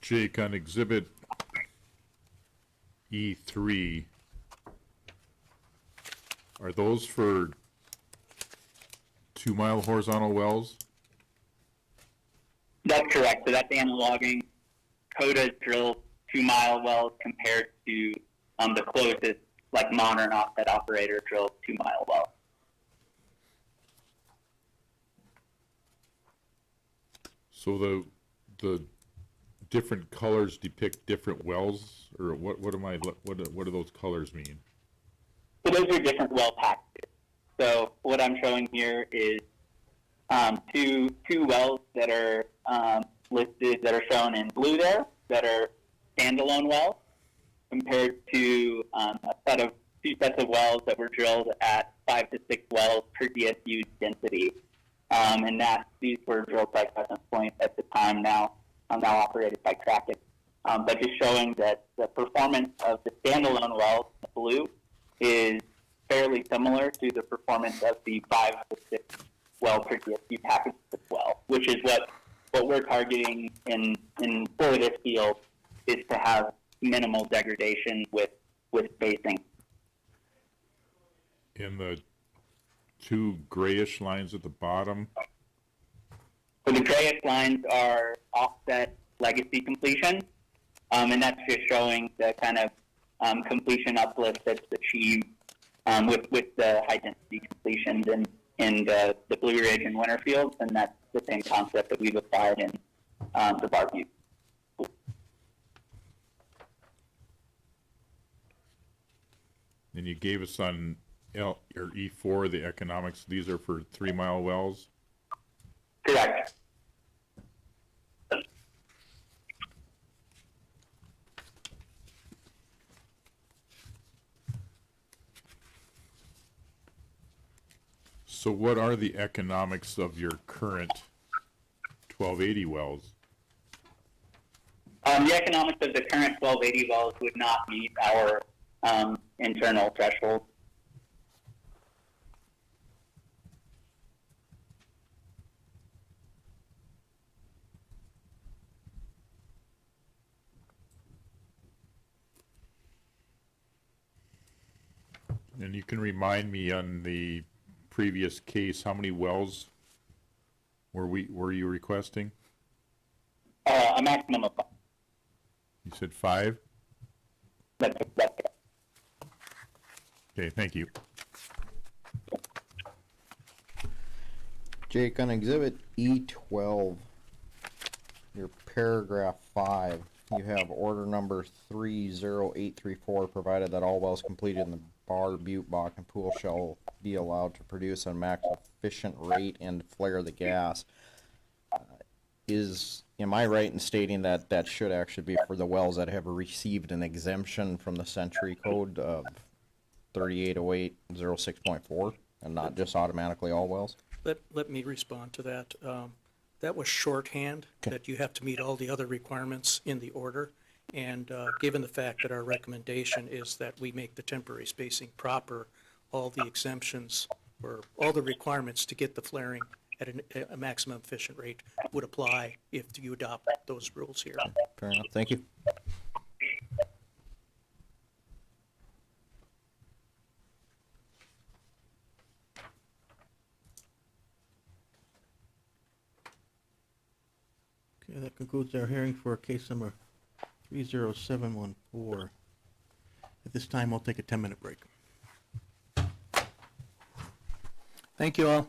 Jake, on exhibit E3, are those for 2-mile horizontal wells? That's correct. So that's analoging Coda's drilled 2-mile wells compared to the closest, like modern offset operator drilled 2-mile well. So the different colors depict different wells, or what do those colors mean? So those are different well packages. So what I'm showing here is two wells that are listed, that are shown in blue there, that are standalone wells, compared to two sets of wells that were drilled at 5 to 6 wells per DSU density. And these were drilled by Crescent Point at the time, now operated by Kraken. But just showing that the performance of the standalone wells, the blue, is fairly similar to the performance of the 5 to 6 well per DSU package as well, which is what we're targeting for this field, is to have minimal degradation with spacing. In the 2 grayish lines at the bottom, So the grayish lines are offset legacy completion, and that's just showing the kind of completion uplift that's achieved with the high density completions in the Blue Ridge and Winterfield, and that's the same concept that we've applied in the Bar Butte. And you gave us on your E4, the economics, these are for 3 Mile wells? Correct. So what are the economics of your current 1280 wells? The economics of the current 1280 wells would not meet our internal threshold. And you can remind me on the previous case, how many wells were you requesting? A maximum of five. You said 5? That's it. Okay, thank you. Jake, on exhibit E12, your paragraph 5, you have order number 30834, provided that all wells completed in the Bar Butte Bakken pool shall be allowed to produce a max efficient rate and flare the gas. Am I right in stating that that should actually be for the wells that have received an exemption from the Century Code of 3808-06.4 and not just automatically all wells? Let me respond to that. That was shorthand, that you have to meet all the other requirements in the order. And given the fact that our recommendation is that we make the temporary spacing proper, all the exemptions or all the requirements to get the flaring at a maximum efficient rate would apply if you adopt those rules here. Fair enough, thank you. Okay, that concludes our hearing for case number 30714. At this time, we'll take a 10-minute break. Thank you all.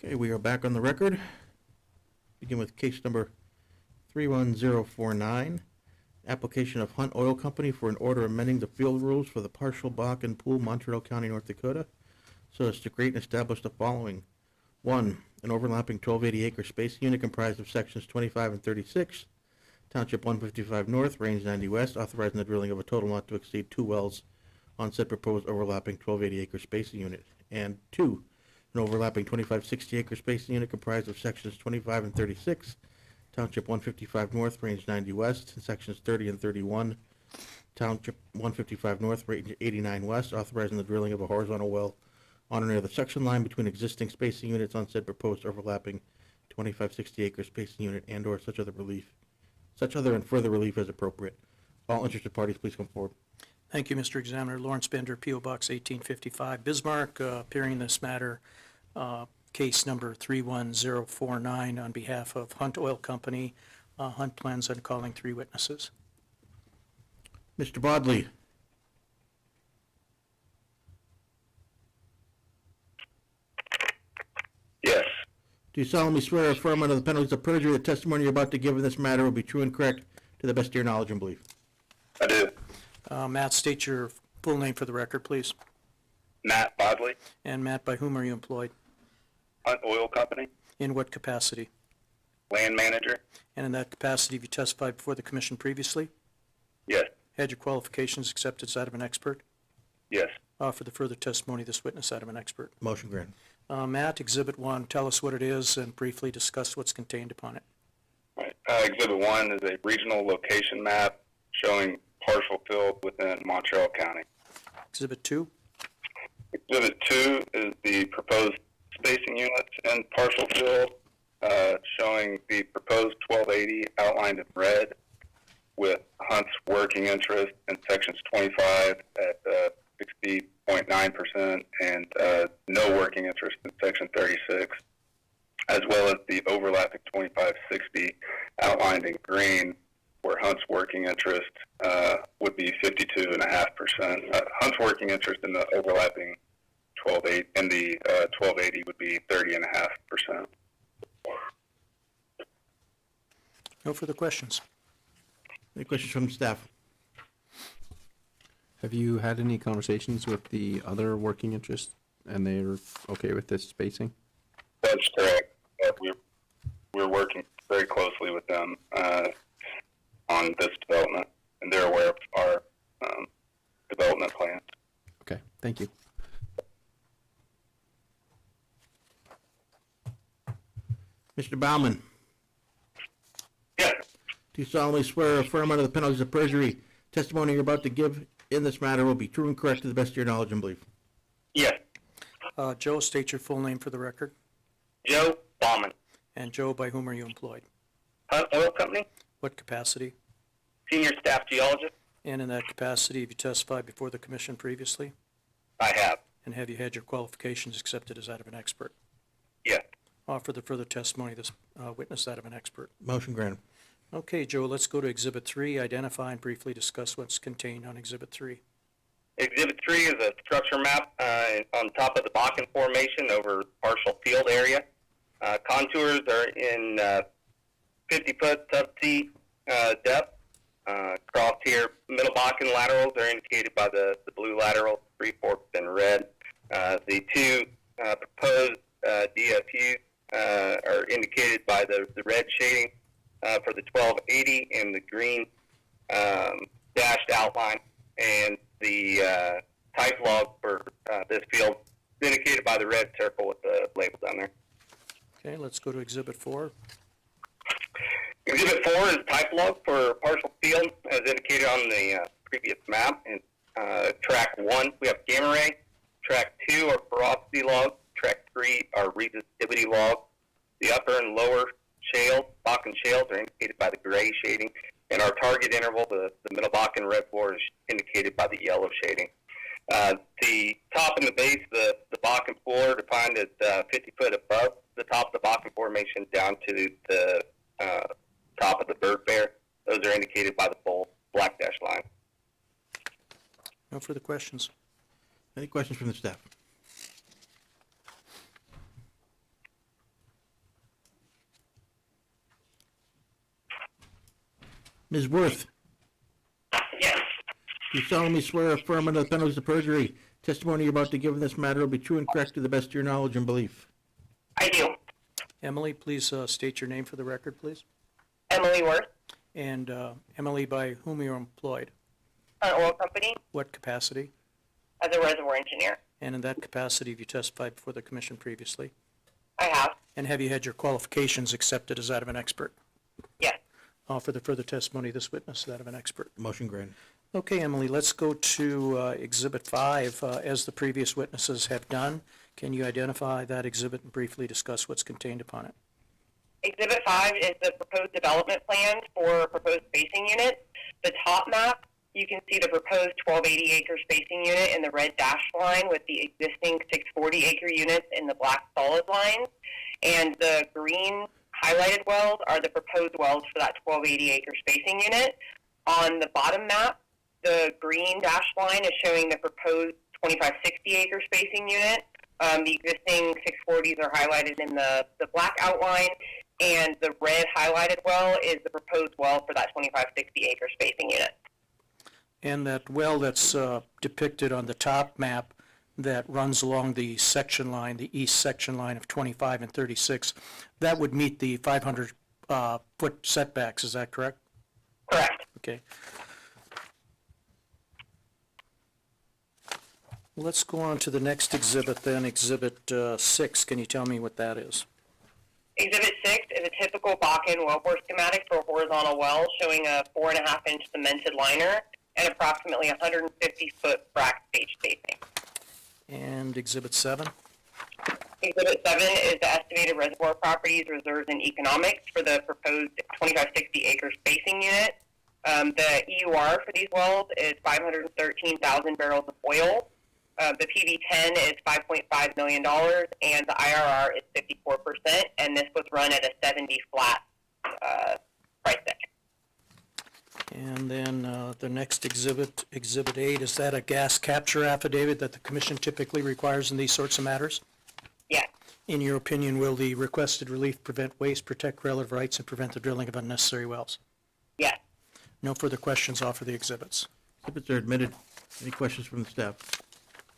Okay, we are back on the record. Begin with case number 31049. Application of Hunt Oil Company for an order amending the field rules for the partial Bakken Pool, Montreal County, North Dakota, so as to create and establish the following. 1. An overlapping 1280 acre space unit comprised of sections 25 and 36, Township 155 North, Range 90 West, authorizing the drilling of a total not to exceed 2 wells on said proposed overlapping 1280 acre spacing unit. And 2. An overlapping 2560 acre spacing unit comprised of sections 25 and 36, Township 155 North, Range 90 West, and sections 30 and 31, Township 155 North, Range 89 West, authorizing the drilling of a horizontal well on or near the section line between existing spacing units on said proposed overlapping 2560 acre spacing unit and/or such other and further relief as appropriate. All interested parties, please come forward. Thank you, Mr. Examiner. Lawrence Bender, P.O. Box 1855, Bismarck, appearing in this matter, case number 31049 on behalf of Hunt Oil Company. Hunt plans on calling 3 witnesses. Mr. Bodley. Yes, Do you solemnly swear or affirm under the penalties of perjury the testimony you're about to give in this matter will be true and correct to the best of your knowledge and belief? I do. Matt, state your full name for the record, please. Matt Bodley, And Matt, by whom are you employed? Hunt Oil Company, In what capacity? land manager. And in that capacity, have you testified before the commission previously? Yes, Had your qualifications accepted as that of an expert? yes. For the further testimony of this witness, that of an expert. Motion granted. Matt, Exhibit 1, tell us what it is and briefly discuss what's contained upon it. Right. Exhibit 1 is a regional location map showing partial field within Montreal County. Exhibit 2, Exhibit 2 is the proposed spacing units in partial field, showing the proposed 1280 outlined in red with Hunt's working interest in sections 25 at 60.9% and no working interest in section 36, as well as the overlapping 2560 outlined in green, where Hunt's working interest would be 52.5%. Hunt's working interest in the overlapping 1280 and the 1280 would be 30.5%. no further questions. Any questions from staff? Have you had any conversations with the other working interests and they're okay with this spacing? That's correct. We're working very closely with them on this development, and they're aware of our development plans. Okay, thank you. Mr. Baumann, Yes, do you solemnly swear or affirm under the penalties of perjury testimony you're about to give in this matter will be true and correct to the best of your knowledge and belief? yes. Joe, state your full name for the record. Joe Baumann, And Joe, by whom are you employed? Hunt Oil Company, What capacity? senior staff geologist. And in that capacity, have you testified before the commission previously? I have. And have you had your qualifications accepted as that of an expert? Yes. For the further testimony of this witness, that of an expert. Motion granted. Okay, Joe, let's go to Exhibit 3, identify and briefly discuss what's contained on Exhibit 3. Exhibit 3 is a structure map on top of the Bakken Formation over partial field area. Contours are in 50-foot subsea depth. Across here, middle Bakken laterals are indicated by the blue lateral, 3/4 in red. The two proposed DFUs are indicated by the red shading for the 1280 and the green dashed outline. And the type log for this field is indicated by the red circle with the label down there. Okay, let's go to Exhibit 4. Exhibit 4 is type log for partial field, as indicated on the previous map. In track 1, we have gamma ray. Track 2 are porosity logs. Track 3 are resistivity logs. The upper and lower shales, Bakken shales, are indicated by the gray shading. And our target interval, the middle Bakken reservoir, is indicated by the yellow shading. The top and the base of the Bakken floor are defined as 50 foot above the top of the Bakken Formation down to the top of the bird bear. Those are indicated by the full black dash line. No further questions. Any questions from the staff? Ms. Worth, Yes. do you solemnly swear or affirm under the penalties of perjury, testimony you're about to give in this matter will be true and correct to the best of your knowledge and belief? I do. Emily, please state your name for the record, please. Emily Worth, And Emily, by whom you're employed? an oil company, What capacity? as a reservoir engineer. And in that capacity, have you testified before the commission previously? I have. And have you had your qualifications accepted as that of an expert? Yes. For the further testimony of this witness, that of an expert. Motion granted. Okay, Emily, let's go to Exhibit 5, as the previous witnesses have done. Can you identify that exhibit and briefly discuss what's contained upon it? Exhibit 5 is the proposed development plan for proposed spacing units. The top map, you can see the proposed 1280 acre spacing unit in the red dashed line with the existing 640 acre units in the black solid lines. And the green highlighted wells are the proposed wells for that 1280 acre spacing unit. On the bottom map, the green dashed line is showing the proposed 2560 acre spacing unit. The existing 640s are highlighted in the black outline, and the red highlighted well is the proposed well for that 2560 acre spacing unit. And that well that's depicted on the top map that runs along the section line, the east section line of 25 and 36, that would meet the 500-foot setbacks, is that correct? Correct. Okay. Let's go on to the next exhibit then, Exhibit 6. Can you tell me what that is? Exhibit 6 is a typical Bakken wellbore schematic for a horizontal well showing a 4.5-inch cemented liner and approximately 150-foot frac stage spacing. And Exhibit 7? Exhibit 7 is the estimated reservoir properties, reserves, and economics for the proposed 2560 acre spacing unit. The EUR for these wells is 513,000 barrels of oil. The PV10 is $5.5 million, and the IRR is 54%, and this was run at a 70 flat price deck. And then the next exhibit, Exhibit 8, is that a gas capture affidavit that the commission typically requires in these sorts of matters? Yes. In your opinion, will the requested relief prevent waste, protect relative rights, and prevent the drilling of unnecessary wells? Yes. No further questions, offer the exhibits. Exhibits are admitted. Any questions from the staff?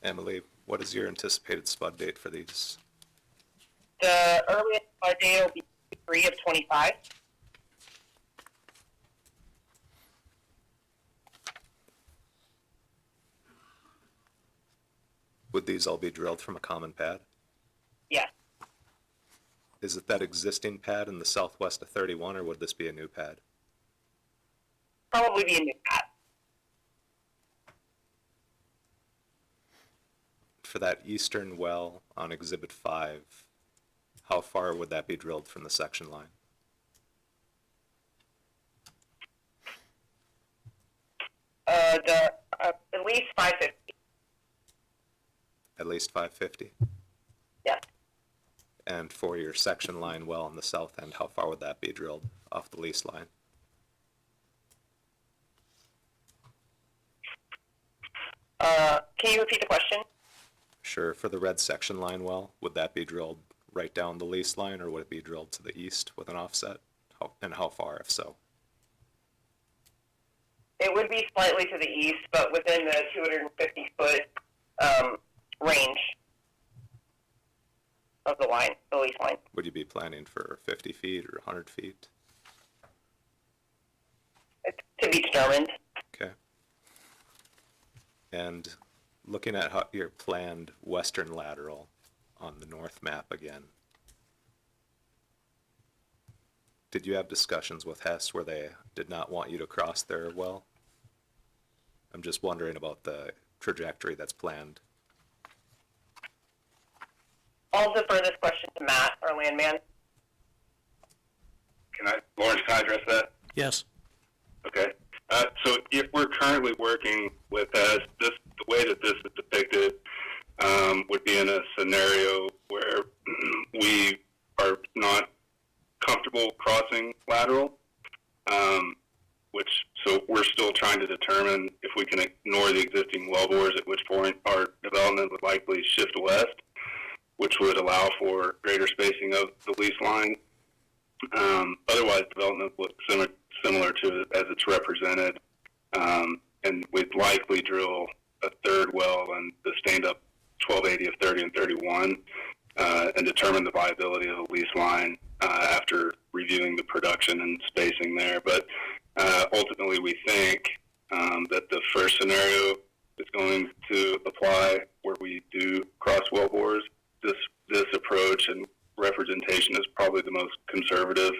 Emily, what is your anticipated spud date for these? The earliest start date will be Q3 of 25. Would these all be drilled from a common pad? Yes. Is it that existing pad in the southwest of 31, or would this be a new pad? Probably be a new pad. For that eastern well on Exhibit 5, how far would that be drilled from the section line? At least 550. At least 550? Yes. And for your section line well on the south end, how far would that be drilled off the lease line? Can you repeat the question? Sure. For the red section line well, would that be drilled right down the lease line, or would it be drilled to the east with an offset? And how far, if so? It would be slightly to the east, but within the 250-foot range of the line, the lease line. Would you be planning for 50 feet or 100 feet? It's to be determined. Okay. And looking at how your planned western lateral on the north map again, did you have discussions with Hess where they did not want you to cross their well? I'm just wondering about the trajectory that's planned. I'll defer this question to Matt, our landman. Lawrence, can I address that? Yes. Okay. So if we're currently working with the way that this is depicted would be in a scenario where we are not comfortable crossing lateral, so we're still trying to determine if we can ignore the existing wellbores, at which point our development would likely shift west, which would allow for greater spacing of the lease line. Otherwise, development would similar to as it's represented. And we'd likely drill a third well and the stand-up 1280 of 30 and 31, and determine the viability of the lease line after reviewing the production and spacing there. But ultimately, we think that the first scenario is going to apply where we do cross well bores. This approach and representation is probably the most conservative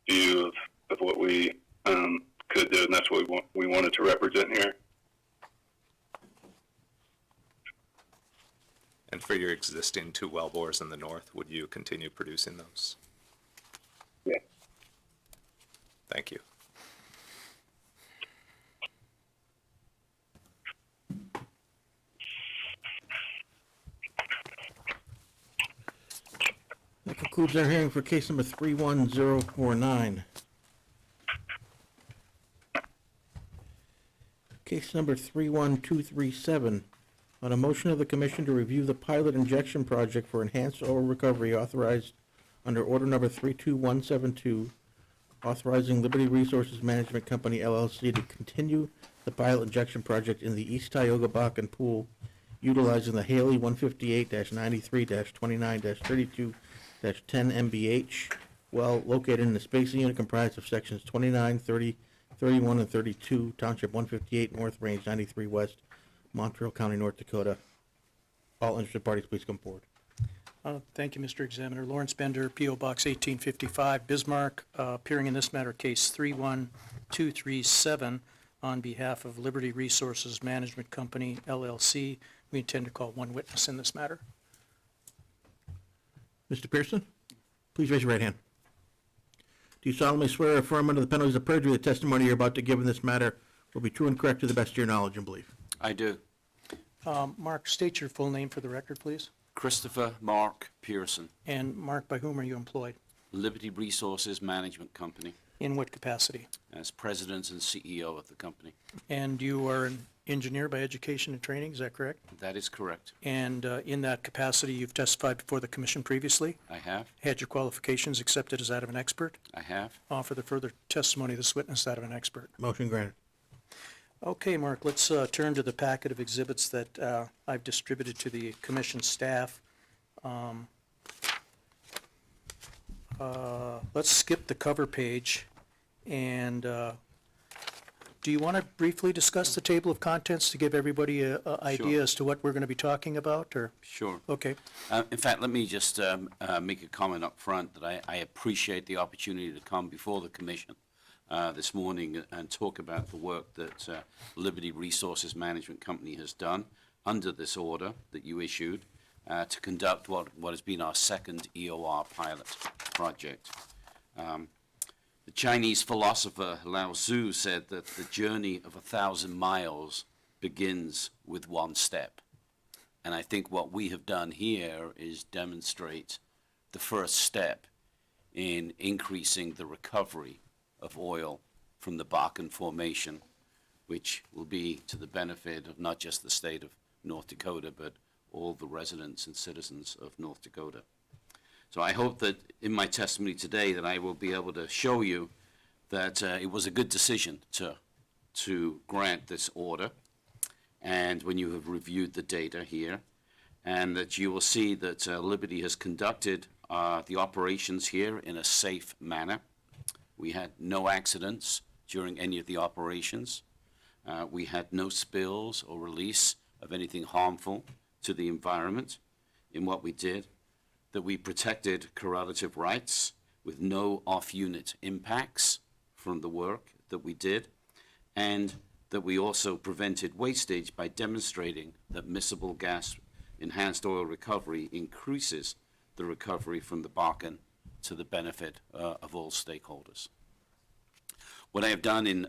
view of what we could do, and that's what we wanted to represent here. And for your existing 2 well bores in the north, would you continue producing those? Yeah. Thank you. That concludes our hearing for case number 31049. Case number 31237, on a motion of the commission to review the pilot injection project for enhanced oil recovery authorized under order number 32172, authorizing Liberty Resources Management Company LLC to continue the pilot injection project in the East Tioga Bakken Pool utilizing the Haley 158-93-29-32-10 MBH well located in the spacing unit comprised of sections 29, 30, 31, and 32, Township 158 North, Range 93 West, Montreal County, North Dakota. All interested parties, please come forward. Thank you, Mr. Examiner. Lawrence Bender, P.O. Box 1855, Bismarck, appearing in this matter, case 31237, on behalf of Liberty Resources Management Company, LLC. We intend to call one witness in this matter. Mr. Pearson, please raise your right hand. Do you solemnly swear or affirm under the penalties of perjury the testimony you're about to give in this matter will be true and correct to the best of your knowledge and belief? I do. Mark, state your full name for the record, please. Christopher Mark Pearson, And Mark, by whom are you employed? Liberty Resources Management Company, In what capacity? as president and CEO of the company. And you are an engineer by education and training, is that correct? That is correct. And in that capacity, you've testified before the commission previously, I have. had your qualifications accepted as that of an expert, I have. offer the further testimony of this witness that of an expert. Motion granted. Okay, Mark, let's turn to the packet of exhibits that I've distributed to the commission staff. Let's skip the cover page, and do you want to briefly discuss the table of contents to give everybody an idea Sure. as to what we're going to be talking about, or? Sure. Okay. In fact, let me just make a comment up front that I appreciate the opportunity to come before the commission this morning and talk about the work that Liberty Resources Management Company has done under this order that you issued to conduct what has been our second EOR pilot project. The Chinese philosopher Lao Tzu said that the journey of 1,000 miles begins with one step. And I think what we have done here is demonstrate the first step in increasing the recovery of oil from the Bakken Formation, which will be to the benefit of not just the state of North Dakota, but all the residents and citizens of North Dakota. So I hope that in my testimony today that I will be able to show you that it was a good decision to grant this order, and when you have reviewed the data here, and that you will see that Liberty has conducted the operations here in a safe manner. We had no accidents during any of the operations. We had no spills or release of anything harmful to the environment in what we did, that we protected correlative rights with no off-unit impacts from the work that we did, and that we also prevented wastage by demonstrating that miscible gas enhanced oil recovery increases the recovery from the Bakken to the benefit of all stakeholders. What I have done in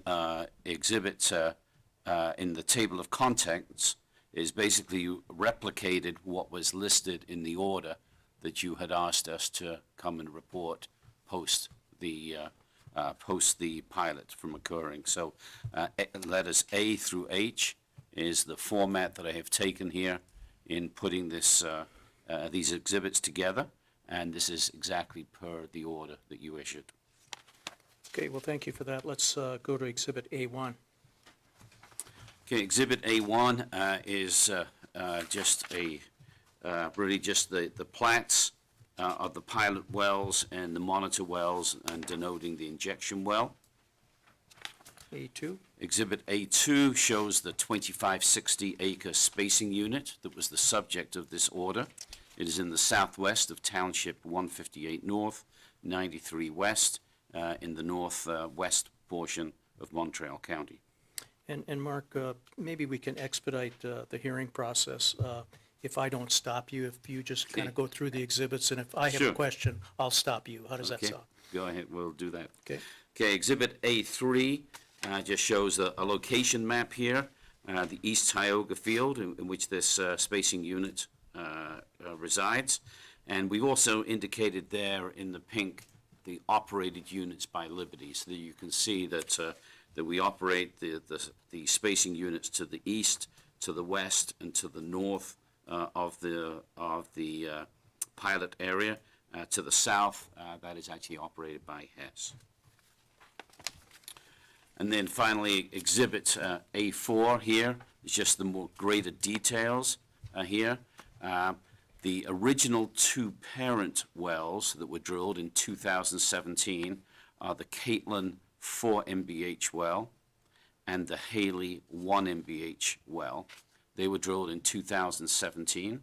exhibit in the table of contents is basically replicated what was listed in the order that you had asked us to come and report post the pilot from occurring. So letters A through H is the format that I have taken here in putting this these exhibits together, and this is exactly per the order that you issued. Okay, well, thank you for that. Let's go to Exhibit A1. Okay, Exhibit A1 is just really just the plats of the pilot wells and the monitor wells and denoting the injection well. A2. Exhibit A2 shows the 2560 acre spacing unit that was the subject of this order. It is in the southwest of Township 158 North, 93 West, in the northwest portion of Montreal County. And Mark, maybe we can expedite the hearing process. If I don't stop you, if you just kind of go through the exhibits, and if I have a Sure. question, I'll stop you. How does that Okay, sound? go ahead, we'll do that. Okay. Okay, Exhibit A3 just shows a location map here, the East Tioga Field in which this spacing unit resides. And we've also indicated there in the pink the operated units by Liberty, so that you can see that that we operate the spacing units to the east, to the west, and to the north of the pilot area. To the south, that is actually operated by Hess. And then finally, Exhibit A4 here is just the more greater details here. The original two parent wells that were drilled in 2017 are the Caitlin 4 MBH well and the Haley 1 MBH well. They were drilled in 2017.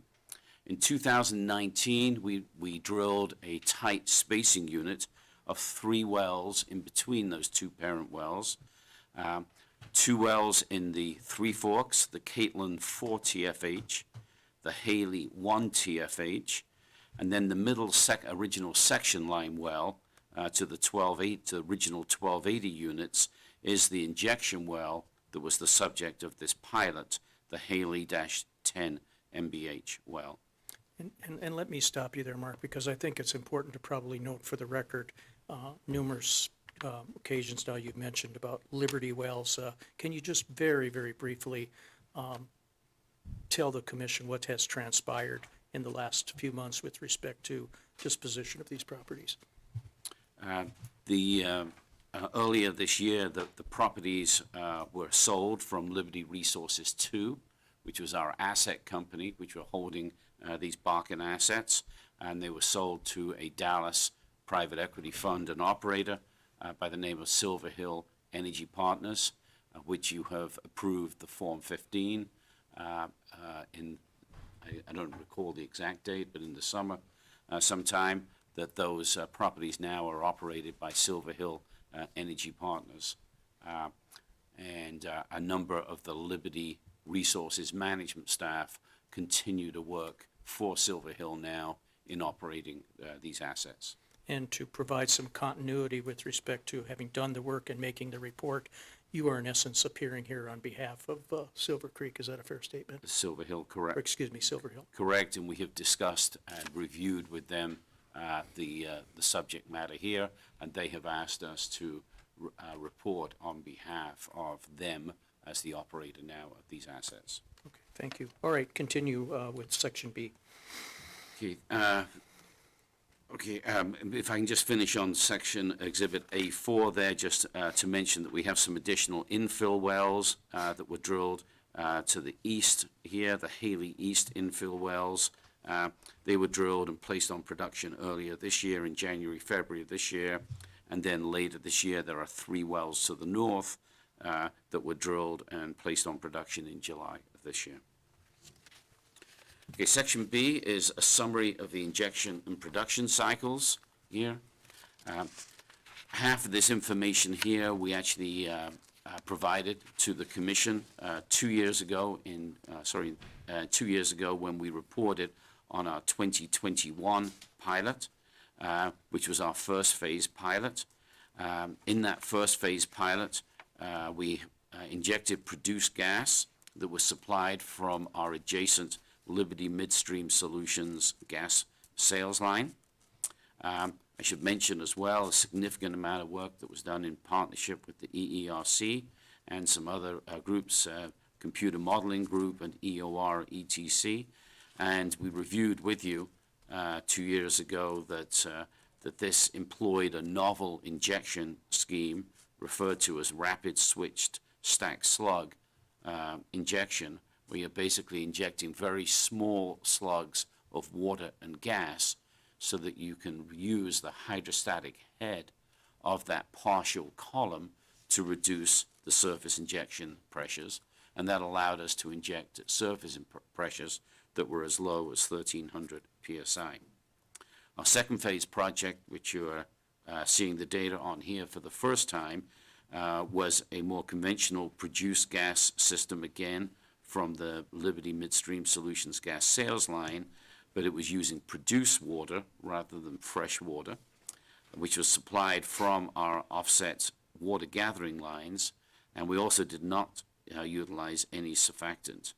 In 2019, we drilled a tight spacing unit of 3 wells in between those two parent wells. 2 wells in the Three Forks, the Caitlin 4 TFH, the Haley 1 TFH, and then the middle original section line well to the original 1280 units is the injection well that was the subject of this pilot, the Haley-10 MBH well. And let me stop you there, Mark, because I think it's important to probably note for the record, numerous occasions now you've mentioned about Liberty wells. Can you just very, very briefly tell the commission what has transpired in the last few months with respect to disposition of these properties? Earlier this year, the properties were sold from Liberty Resources 2, which was our asset company, which were holding these Bakken assets, and they were sold to a Dallas private equity fund and operator by the name of Silver Hill Energy Partners, which you have approved the Form 15 I don't recall the exact date, but in the summer sometime, that those properties now are operated by Silver Hill Energy Partners. And a number of the Liberty Resources management staff continue to work for Silver Hill now in operating these assets. And to provide some continuity with respect to having done the work and making the report, you are in essence appearing here on behalf of Silver Creek. Is that a fair statement? Silver Hill, Or, correct. excuse me, Silver Hill. Correct, and we have discussed and reviewed with them the subject matter here, and they have asked us to report on behalf of them as the operator now of these assets. Okay, thank you. All right, continue with section B. Okay, if I can just finish on section Exhibit A4 there, just to mention that we have some additional infill wells that were drilled to the east here, the Haley East infill wells. They were drilled and placed on production earlier this year in January, February of this year. And then later this year, there are 3 wells to the north that were drilled and placed on production in July of this year. Okay, section B is a summary of the injection and production cycles here. Half of this information here we actually provided to the commission 2 years ago 2 years ago when we reported on our 2021 pilot, which was our first phase pilot. In that first phase pilot, we injected produced gas that was supplied from our adjacent Liberty Midstream Solutions gas sales line. I should mention as well a significant amount of work that was done in partnership with the EERC and some other groups, Computer Modeling Group and EOR, ETC. And we reviewed with you 2 years ago that that this employed a novel injection scheme referred to as rapid switched stack slug injection, where you're basically injecting very small slugs of water and gas so that you can use the hydrostatic head of that partial column to reduce the surface injection pressures, and that allowed us to inject at surface pressures that were as low as 1300 psi. Our second phase project, which you are seeing the data on here for the first time, was a more conventional produced gas system, again from the Liberty Midstream Solutions gas sales line, but it was using produced water rather than fresh water, which was supplied from our offset water gathering lines, and we also did not utilize any surfactant.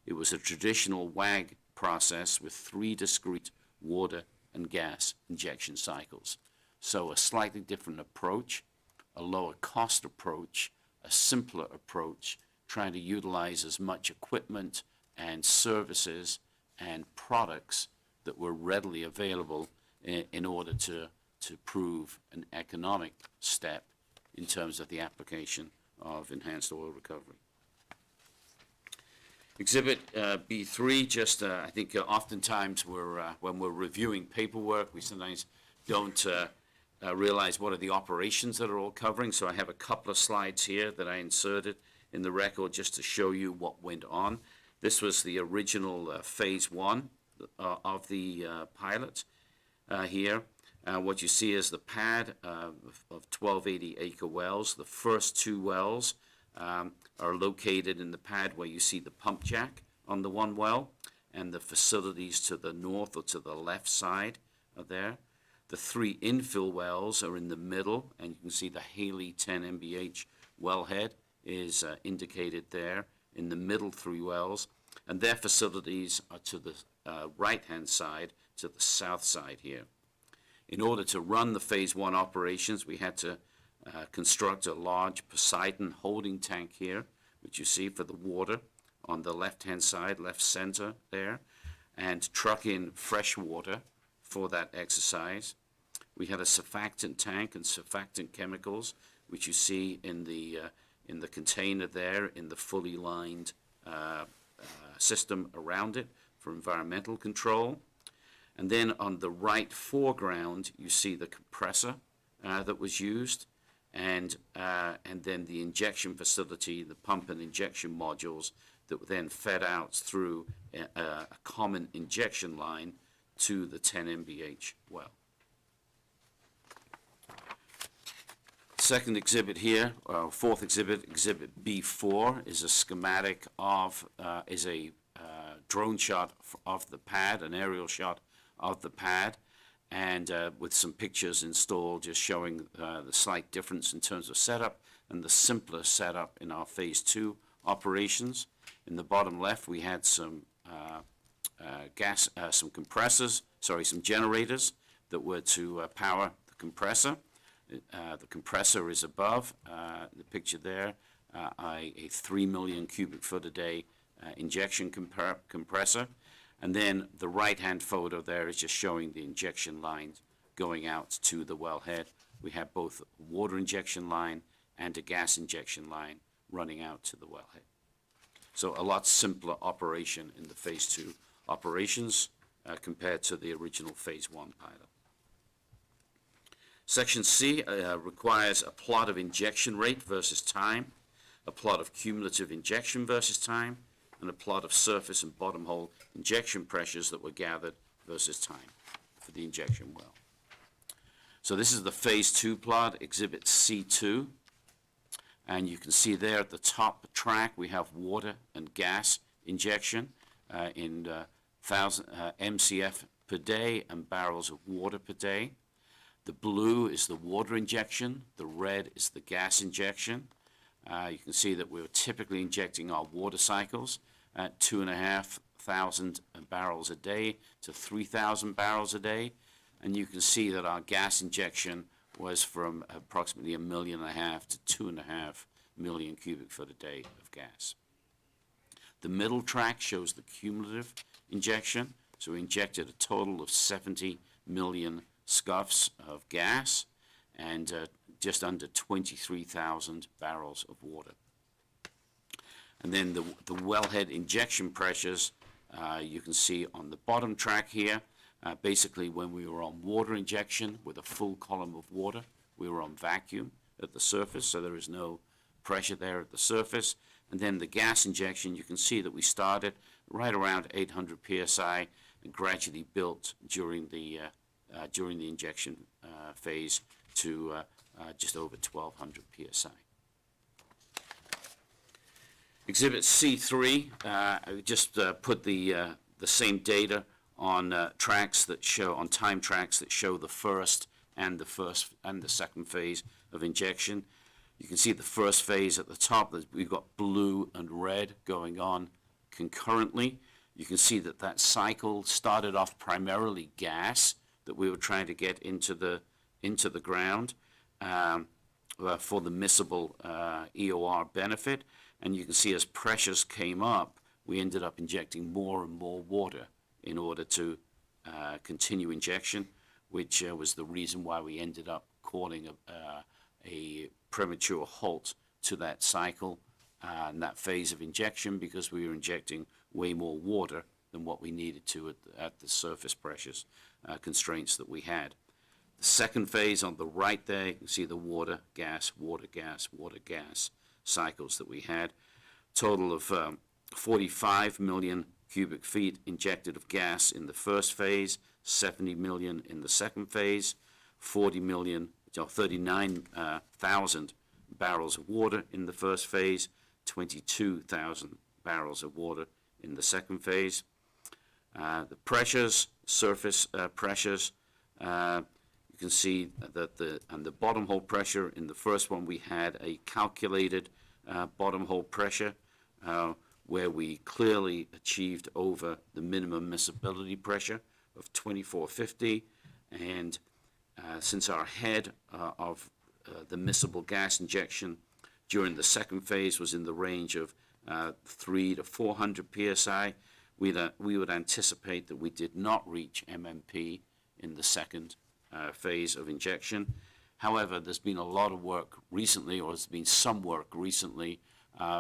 It was a traditional WAG process with 3 discrete water and gas injection cycles. So a slightly different approach, a lower cost approach, a simpler approach, trying to utilize as much equipment and services and products that were readily available in order to prove an economic step in terms of the application of enhanced oil recovery. Exhibit B3, just I think oftentimes when we're reviewing paperwork, we sometimes don't realize what are the operations that are all covering. So I have a couple of slides here that I inserted in the record just to show you what went on. This was the original phase 1 of the pilot here. What you see is the pad of 1280 acre wells. The first 2 wells are located in the pad where you see the pump jack on the one well, and the facilities to the north or to the left side are there. The 3 infill wells are in the middle, and you can see the Haley 10 MBH wellhead is indicated there in the middle 3 wells, and their facilities are to the right-hand side, to the south side here. In order to run the phase 1 operations, we had to construct a large Poseidon holding tank here, which you see for the water on the left-hand side, left center there, and truck in fresh water for that exercise. We had a surfactant tank and surfactant chemicals, which you see in the container there, in the fully lined system around it for environmental control. And then on the right foreground, you see the compressor that was used, and then the injection facility, the pump and injection modules that were then fed out through a common injection line to the 10 MBH well. Second exhibit here, fourth exhibit, exhibit B4, is a schematic of, is a drone shot of the pad, an aerial shot of the pad, and with some pictures installed just showing the slight difference in terms of setup and the simpler setup in our phase 2 operations. In the bottom left, we had some some compressors, some generators that were to power the compressor. The compressor is above the picture there, a 3 million cubic foot a day injection compressor. And then the right-hand photo there is just showing the injection lines going out to the wellhead. We have both a water injection line and a gas injection line running out to the wellhead. So a lot simpler operation in the phase 2 operations compared to the original phase 1 pilot. Section C requires a plot of injection rate versus time, a plot of cumulative injection versus time, and a plot of surface and bottom hole injection pressures that were gathered versus time for the injection well. So this is the phase 2 plot, exhibit C2. And you can see there at the top track, we have water and gas injection in 1,000 MCF per day and barrels of water per day. The blue is the water injection, the red is the gas injection. You can see that we're typically injecting our water cycles at 2,500 barrels a day to 3,000 barrels a day. And you can see that our gas injection was from approximately 1.5 million to 2.5 million cubic foot a day of gas. The middle track shows the cumulative injection. So we injected a total of 70 million scuffs of gas and just under 23,000 barrels of water. And then the wellhead injection pressures, you can see on the bottom track here, basically when we were on water injection with a full column of water, we were on vacuum at the surface, so there is no pressure there at the surface. And then the gas injection, you can see that we started right around 800 psi and gradually built during the injection phase to just over 1200 psi. Exhibit C3, I just put the same data on tracks that show, on time tracks that show the first and the second phase of injection. You can see the first phase at the top, we've got blue and red going on concurrently. You can see that that cycle started off primarily gas that we were trying to get into the ground for the miscible EOR benefit. And you can see as pressures came up, we ended up injecting more and more water in order to continue injection, which was the reason why we ended up calling a premature halt to that cycle and that phase of injection, because we were injecting way more water than what we needed to at the surface pressures constraints that we had. The second phase on the right there, you can see the water, gas, water, gas, water, gas cycles that we had. Total of 45 million cubic feet injected of gas in the first phase, 70 million in the second phase, 39,000 barrels of water in the first phase, 22,000 barrels of water in the second phase. The pressures, surface pressures, you can see that the bottom hole pressure in the first one, we had a calculated bottom hole pressure where we clearly achieved over the minimum miscibility pressure of 2450. And since our head of the miscible gas injection during the second phase was in the range of 300 to 400 psi, we would anticipate that we did not reach MMP in the second phase of injection. However, there's been a lot of work recently, or there's been some work recently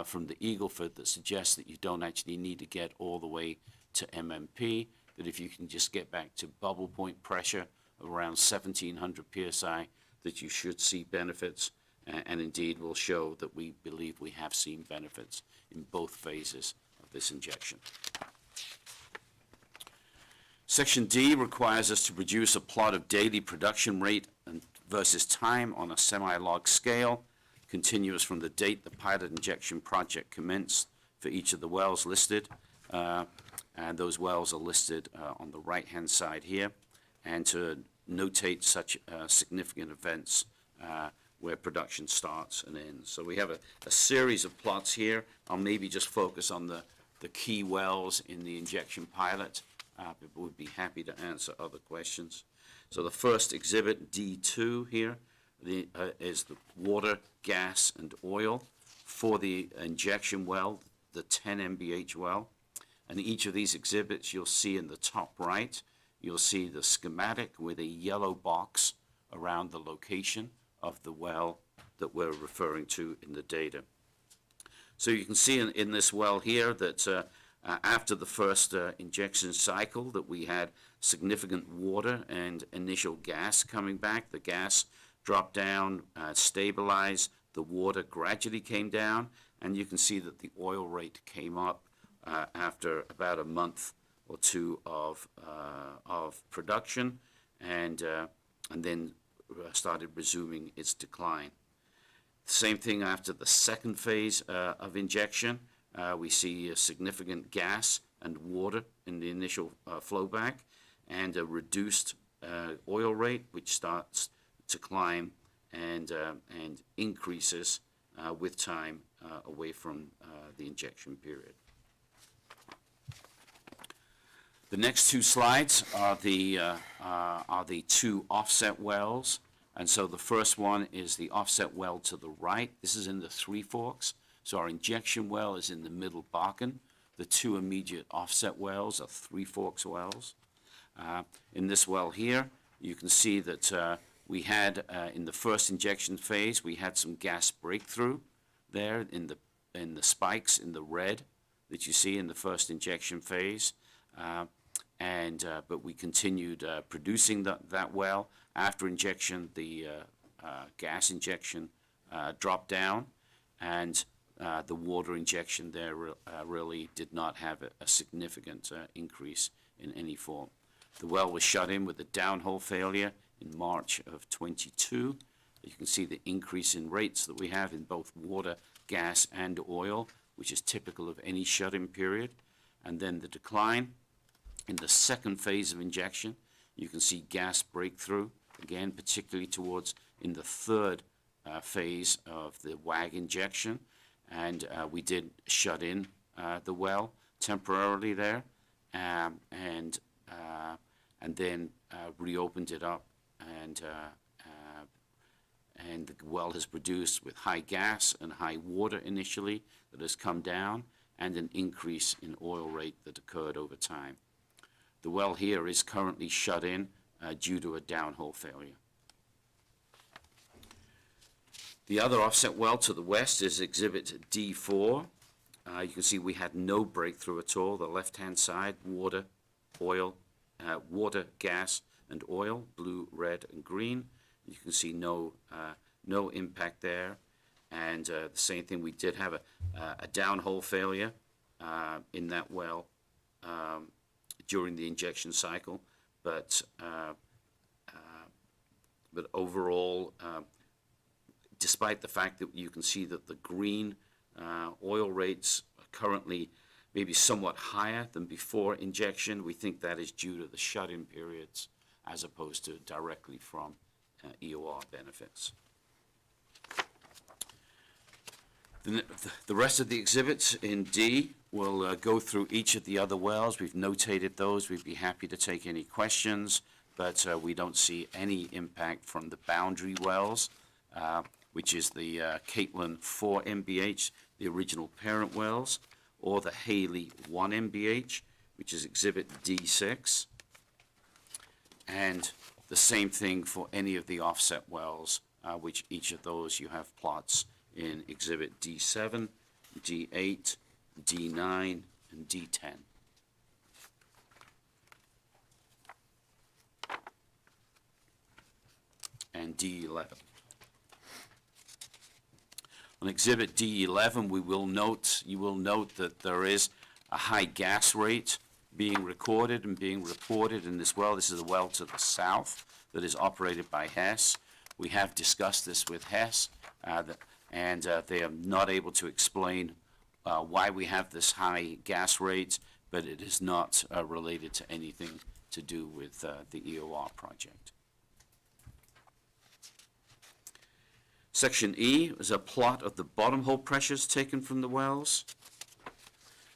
from the Eagleford that suggests that you don't actually need to get all the way to MMP, that if you can just get back to bubble point pressure of around 1700 psi, that you should see benefits, and indeed will show that we believe we have seen benefits in both phases of this injection. Section D requires us to produce a plot of daily production rate versus time on a semi-log scale, continuous from the date the pilot injection project commenced for each of the wells listed. And those wells are listed on the right-hand side here, and to notate such significant events where production starts and ends. So we have a series of plots here. I'll maybe just focus on the key wells in the injection pilot. But we'd be happy to answer other questions. So the first exhibit, D2 here, is the water, gas, and oil for the injection well, the 10 MBH well. And each of these exhibits you'll see in the top right, you'll see the schematic with a yellow box around the location of the well that we're referring to in the data. So you can see in this well here that after the first injection cycle that we had significant water and initial gas coming back. The gas dropped down, stabilized, the water gradually came down, and you can see that the oil rate came up after about a month or two of production, and then started resuming its decline. Same thing after the second phase of injection. We see a significant gas and water in the initial flowback, and a reduced oil rate, which starts to climb and increases with time away from the injection period. The next two slides are the two offset wells. And so the first one is the offset well to the right. This is in the Three Forks. So our injection well is in the middle Bakken. The two immediate offset wells are Three Forks wells. In this well here, you can see that we had, in the first injection phase, we had some gas breakthrough there in the spikes in the red that you see in the first injection phase. But we continued producing that well. After injection, the gas injection dropped down, and the water injection there really did not have a significant increase in any form. The well was shut in with a downhole failure in March of 22. You can see the increase in rates that we have in both water, gas, and oil, which is typical of any shut-in period. And then the decline in the second phase of injection. You can see gas breakthrough, again, particularly towards in the third phase of the WAG injection. And we did shut in the well temporarily there, and then reopened it up, and the well has produced with high gas and high water initially that has come down, and an increase in oil rate that occurred over time. The well here is currently shut in due to a downhole failure. The other offset well to the west is Exhibit D4. You can see we had no breakthrough at all. The left-hand side, water, oil, water, gas, and oil, blue, red, and green. You can see no impact there. And the same thing, we did have a downhole failure in that well during the injection cycle, but overall, despite the fact that you can see that the green oil rates are currently maybe somewhat higher than before injection, we think that is due to the shut-in periods as opposed to directly from EOR benefits. The rest of the exhibits in D will go through each of the other wells. We've notated those. We'd be happy to take any questions, but we don't see any impact from the boundary wells, which is the Caitlin 4 MBH, the original parent wells, or the Haley 1 MBH, which is Exhibit D6. And the same thing for any of the offset wells, which each of those you have plots in Exhibit D7, D8, D9, and D10. And D11. On Exhibit D11, you will note that there is a high gas rate being recorded and being reported in this well. This is a well to the south that is operated by Hess. We have discussed this with Hess, and they are not able to explain why we have this high gas rate, but it is not related to anything to do with the EOR project. Section E is a plot of the bottom hole pressures taken from the wells.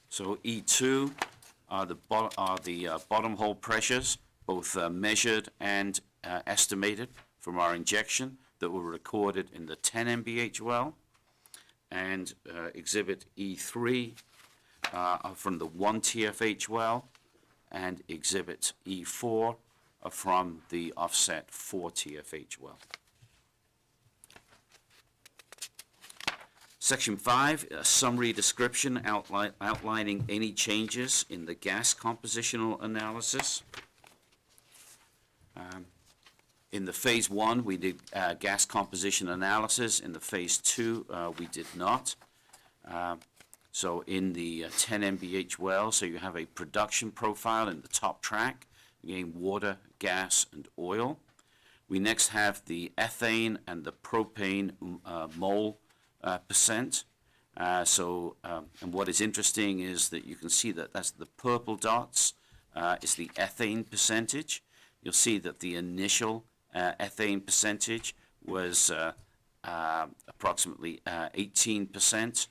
So E2 are the bottom hole pressures, both measured and estimated from our injection, that were recorded in the 10 MBH well. And Exhibit E3 are from the 1 TFH well, and Exhibit E4 are from the offset 4 TFH well. Section 5, a summary description outlining any changes in the gas compositional analysis. In the phase 1, we did gas composition analysis. In the phase 2, we did not. So in the 10 MBH well, so you have a production profile in the top track, again, water, gas, and oil. We next have the ethane and the propane mole percent. And what is interesting is that you can see that that's the purple dots is the ethane percentage. You'll see that the initial ethane percentage was approximately 18%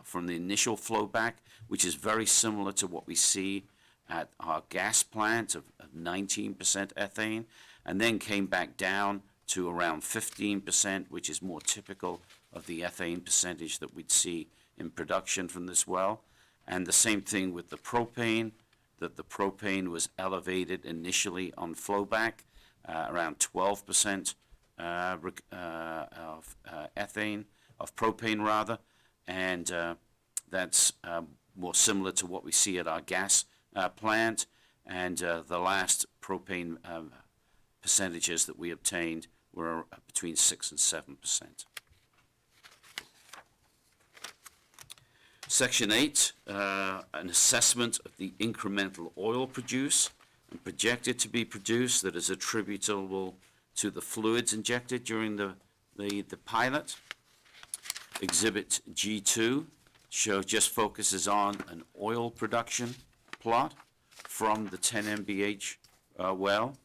from the initial flowback, which is very similar to what we see at our gas plant of 19% ethane, and then came back down to around 15%, which is more typical of the ethane percentage that we'd see in production from this well. And the same thing with the propane, that the propane was elevated initially on flowback, around 12% of ethane, of propane rather, and that's more similar to what we see at our gas plant. And the last propane percentages that we obtained were between 6 and 7%. Section 8, an assessment of the incremental oil produced and projected to be produced that is attributable to the fluids injected during the pilot. Exhibit G2 just focuses on an oil production plot from the 10 MBH well.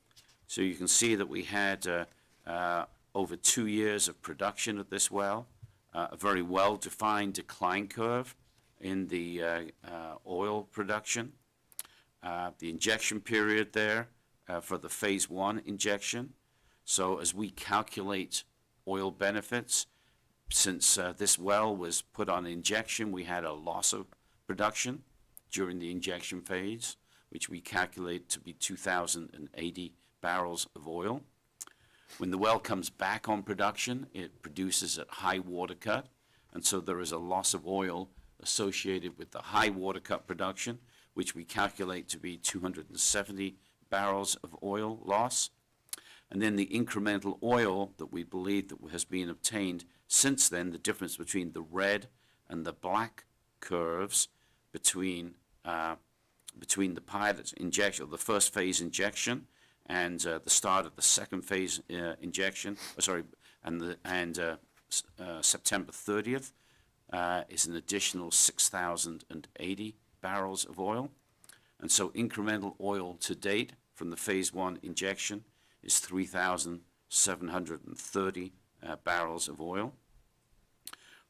So you can see that we had over 2 years of production at this well, a very well-defined decline curve in the oil production. The injection period there for the phase 1 injection. So as we calculate oil benefits, since this well was put on injection, we had a loss of production during the injection phase, which we calculate to be 2,080 barrels of oil. When the well comes back on production, it produces at high water cut, and so there is a loss of oil associated with the high water cut production, which we calculate to be 270 barrels of oil loss. And then the incremental oil that we believe that has been obtained since then, the difference between the red and the black curves between the pilot injection, or the first phase injection, and the start of the second phase injection, September 30th is an additional 6,080 barrels of oil. And so incremental oil to date from the phase 1 injection is 3,730 barrels of oil.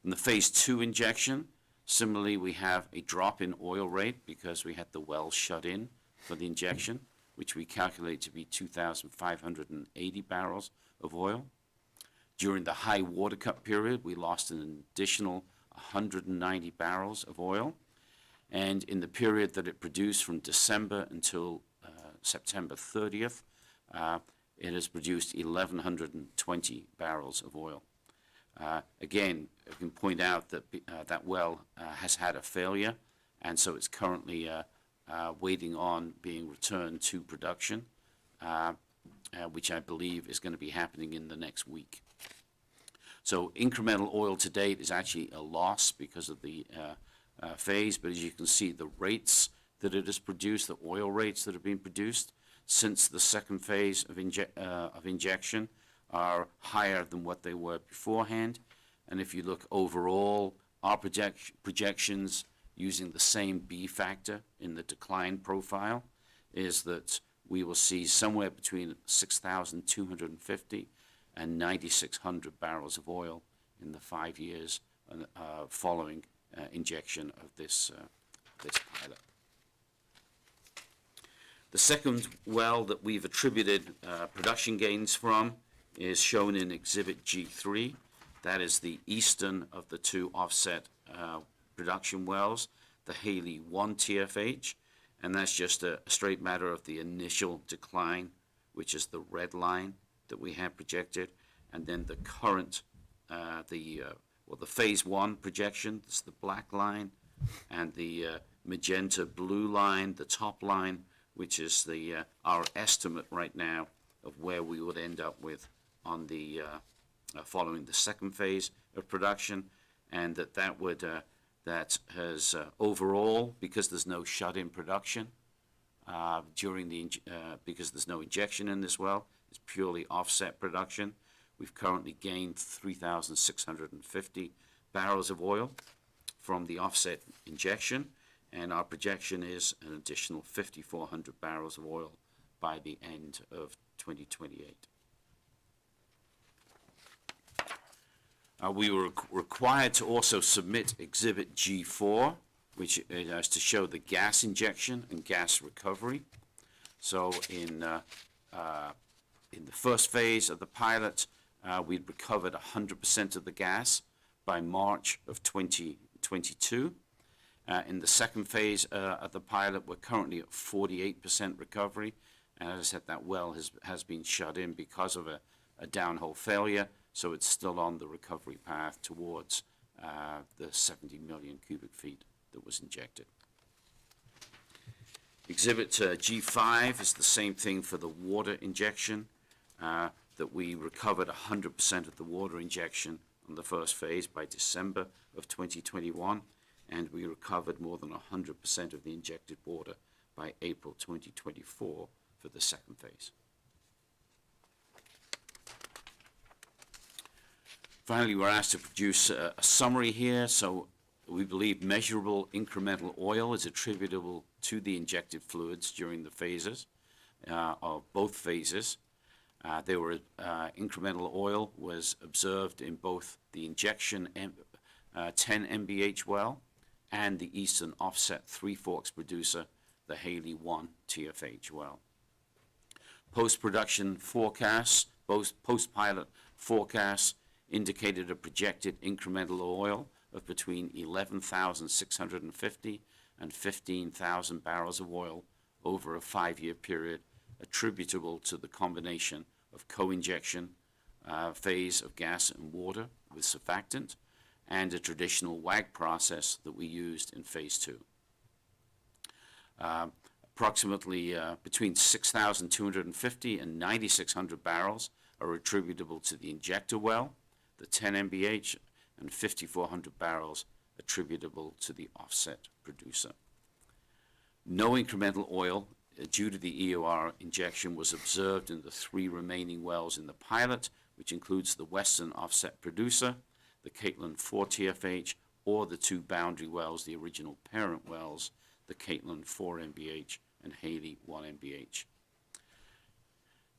From the phase 2 injection, similarly, we have a drop in oil rate because we had the well shut in for the injection, which we calculate to be 2,580 barrels of oil. During the high water cut period, we lost an additional 190 barrels of oil. And in the period that it produced from December until September 30th, it has produced 1,120 barrels of oil. Again, I can point out that that well has had a failure, and so it's currently waiting on being returned to production, which I believe is going to be happening in the next week. So incremental oil to date is actually a loss because of the phase, but as you can see, the rates that it has produced, the oil rates that have been produced since the second phase of injection are higher than what they were beforehand. And if you look overall, our projections using the same B factor in the decline profile is that we will see somewhere between 6,250 and 9,600 barrels of oil in the 5 years following injection of this pilot. The second well that we've attributed production gains from is shown in Exhibit G3. That is the eastern of the two offset production wells, the Haley 1 TFH, and that's just a straight matter of the initial decline, which is the red line that we have projected, and then the current, the phase 1 projection, that's the black line, and the magenta blue line, the top line, which is the our estimate right now of where we would end up with on the following the second phase of production, and that has overall, because there's no shut-in production because there's no injection in this well, it's purely offset production. We've currently gained 3,650 barrels of oil from the offset injection, and our projection is an additional 5,400 barrels of oil by the end of 2028. We were required to also submit Exhibit G4, which is to show the gas injection and gas recovery. So in the first phase of the pilot, we'd recovered 100% of the gas by March of 2022. In the second phase of the pilot, we're currently at 48% recovery, And as I said, that well has been shut in because of a downhole failure, so it's still on the recovery path towards the 70 million cubic feet that was injected. Exhibit G5 is the same thing for the water injection, that we recovered 100% of the water injection on the first phase by December of 2021, and we recovered more than 100% of the injected water by April 2024 for the second phase. Finally, we're asked to produce a summary here. So we believe measurable incremental oil is attributable to the injected fluids during the phases, of both phases. Incremental oil was observed in both the injection 10 MBH well and the Eastern Offset Three Forks producer, the Haley 1 TFH well. Post-production forecasts, both post-pilot forecasts, indicated a projected incremental oil of between 11,650 and 15,000 barrels of oil over a 5-year period, attributable to the combination of co-injection phase of gas and water with surfactant and a traditional WAG process that we used in phase 2. Approximately between 6,250 and 9,600 barrels are attributable to the injector well, the 10 MBH, and 5,400 barrels attributable to the offset producer. No incremental oil due to the EOR injection was observed in the 3 remaining wells in the pilot, which includes the Western Offset producer, the Caitlin 4 TFH, or the 2 boundary wells, the original parent wells, the Caitlin 4 MBH and Haley 1 MBH.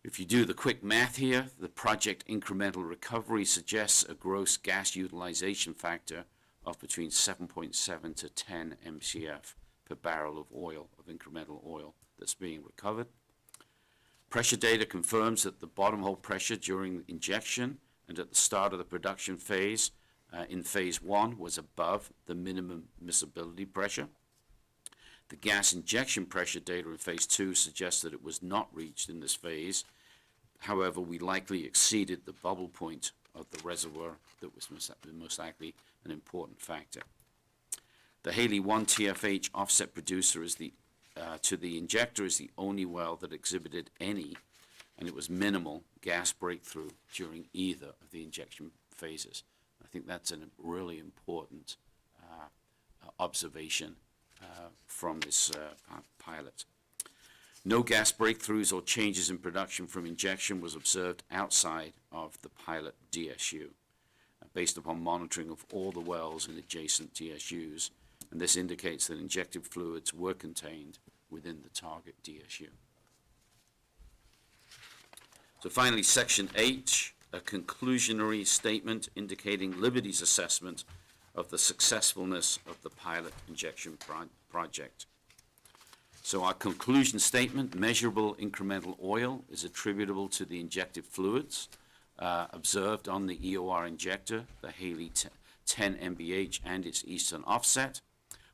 If you do the quick math here, the project incremental recovery suggests a gross gas utilization factor of between 7.7 to 10 MCF per barrel of oil, of incremental oil that's being recovered. Pressure data confirms that the bottom hole pressure during injection and at the start of the production phase in phase 1 was above the minimum miscibility pressure. The gas injection pressure data in phase 2 suggests that it was not reached in this phase. However, we likely exceeded the bubble point of the reservoir that was most likely an important factor. The Haley 1 TFH offset producer is to the injector is the only well that exhibited any, and it was minimal, gas breakthrough during either of the injection phases. I think that's a really important observation from this pilot. No gas breakthroughs or changes in production from injection was observed outside of the pilot DSU, based upon monitoring of all the wells in adjacent DSUs, and this indicates that injected fluids were contained within the target DSU. So finally, Section H, a conclusionary statement indicating Liberty's assessment of the successfulness of the pilot injection project. So our conclusion statement: measurable incremental oil is attributable to the injected fluids observed on the EOR injector, the Haley 10 MBH and its Eastern Offset,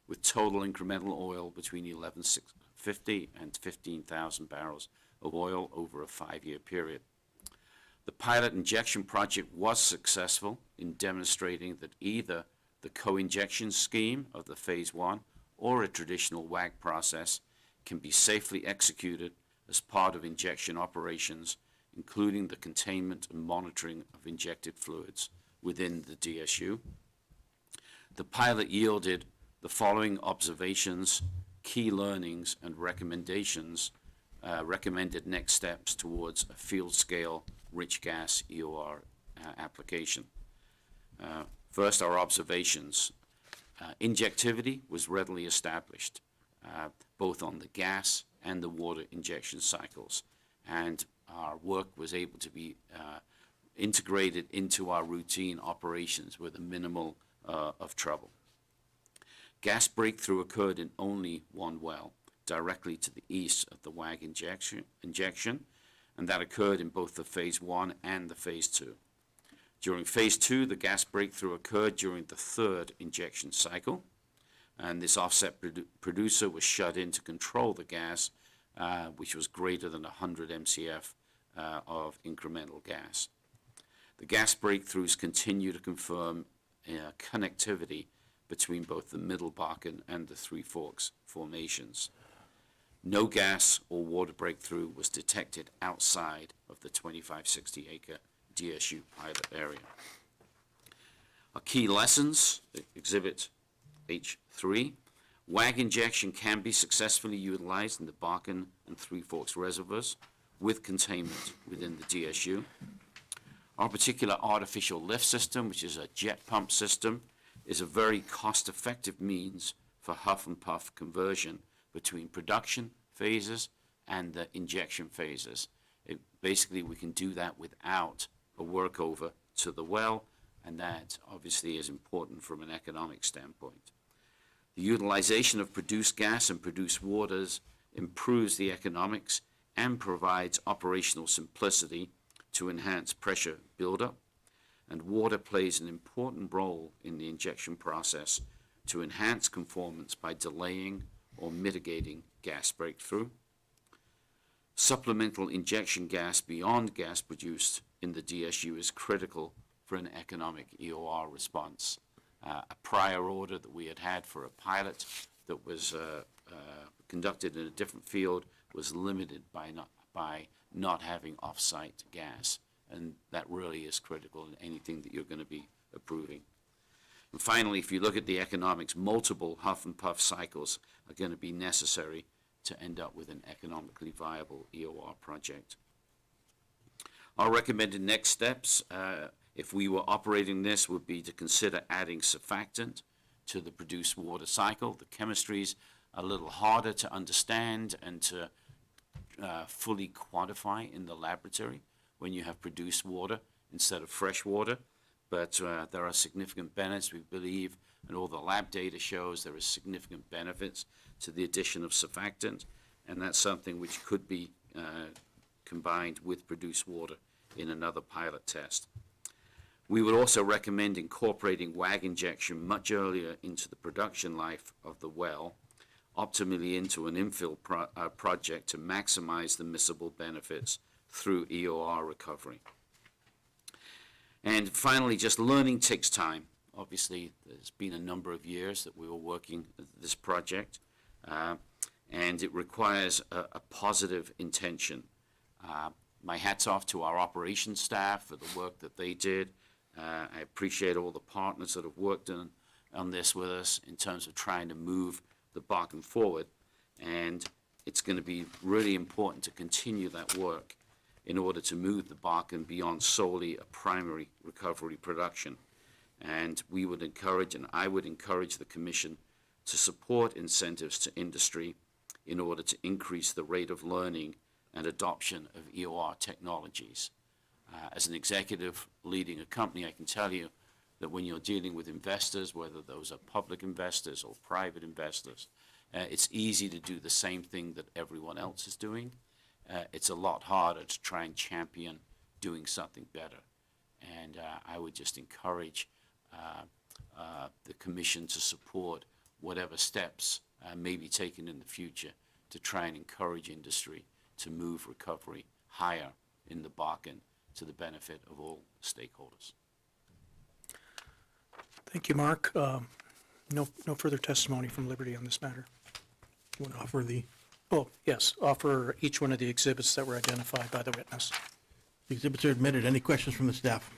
with total incremental oil between 11,650 and 15,000 barrels of oil over a 5-year period. The pilot injection project was successful in demonstrating that either the co-injection scheme of the phase 1 or a traditional WAG process can be safely executed as part of injection operations, including the containment and monitoring of injected fluids within the DSU. The pilot yielded the following observations, key learnings, and recommendations, recommended next steps towards a field scale rich gas EOR application. First, our observations. Injectivity was readily established, both on the gas and the water injection cycles, and our work was able to be integrated into our routine operations with a minimal of trouble. Gas breakthrough occurred in only one well, directly to the east of the WAG injection, and that occurred in both the phase 1 and the phase 2. During phase 2, the gas breakthrough occurred during the 3rd injection cycle, and this offset producer was shut in to control the gas which was greater than 100 MCF of incremental gas. The gas breakthroughs continue to confirm connectivity between both the Middle Bakken and the Three Forks formations. No gas or water breakthrough was detected outside of the 2560 acre DSU pilot area. Our key lessons, Exhibit H3, WAG injection can be successfully utilized in the Bakken and Three Forks reservoirs with containment within the DSU. Our particular artificial lift system, which is a jet pump system, is a very cost-effective means for huff and puff conversion between production phases and the injection phases. Basically, we can do that without a workover to the well, and that obviously is important from an economic standpoint. The utilization of produced gas and produced waters improves the economics and provides operational simplicity to enhance pressure buildup, and water plays an important role in the injection process to enhance conformance by delaying or mitigating gas breakthrough. Supplemental injection gas beyond gas produced in the DSU is critical for an economic EOR response. A prior order that we had for a pilot that was conducted in a different field was limited by not having off-site gas, and that really is critical in anything that you're going to be approving. And finally, if you look at the economics, multiple huff and puff cycles are going to be necessary to end up with an economically viable EOR project. Our recommended next steps, if we were operating this, would be to consider adding surfactant to the produced water cycle. The chemistry's a little harder to understand and to fully quantify in the laboratory when you have produced water instead of fresh water, but there are significant benefits, we believe, and all the lab data shows there is significant benefits to the addition of surfactant, and that's something which could be combined with produced water in another pilot test. We would also recommend incorporating WAG injection much earlier into the production life of the well, optimally into an infill project to maximize the miscible benefits through EOR recovery. And finally, just learning takes time. Obviously, there's been a number of years that we were working this project, and it requires a positive intention. My hat's off to our operations staff for the work that they did. I appreciate all the partners that have worked on this with us in terms of trying to move the Bakken forward, and it's going to be really important to continue that work in order to move the Bakken beyond solely a primary recovery production. And we would encourage, and I would encourage the Commission to support incentives to industry in order to increase the rate of learning and adoption of EOR technologies. As an executive leading a company, I can tell you that when you're dealing with investors, whether those are public investors or private investors, it's easy to do the same thing that everyone else is doing. It's a lot harder to try and champion doing something better. And I would just encourage the Commission to support whatever steps may be taken in the future to try and encourage industry to move recovery higher in the Bakken to the benefit of all stakeholders. Thank you, Mark. No further testimony from Liberty on this matter. You want to offer the Oh, yes, offer each one of the exhibits that were identified by the witness. exhibits are admitted. Any questions from the staff?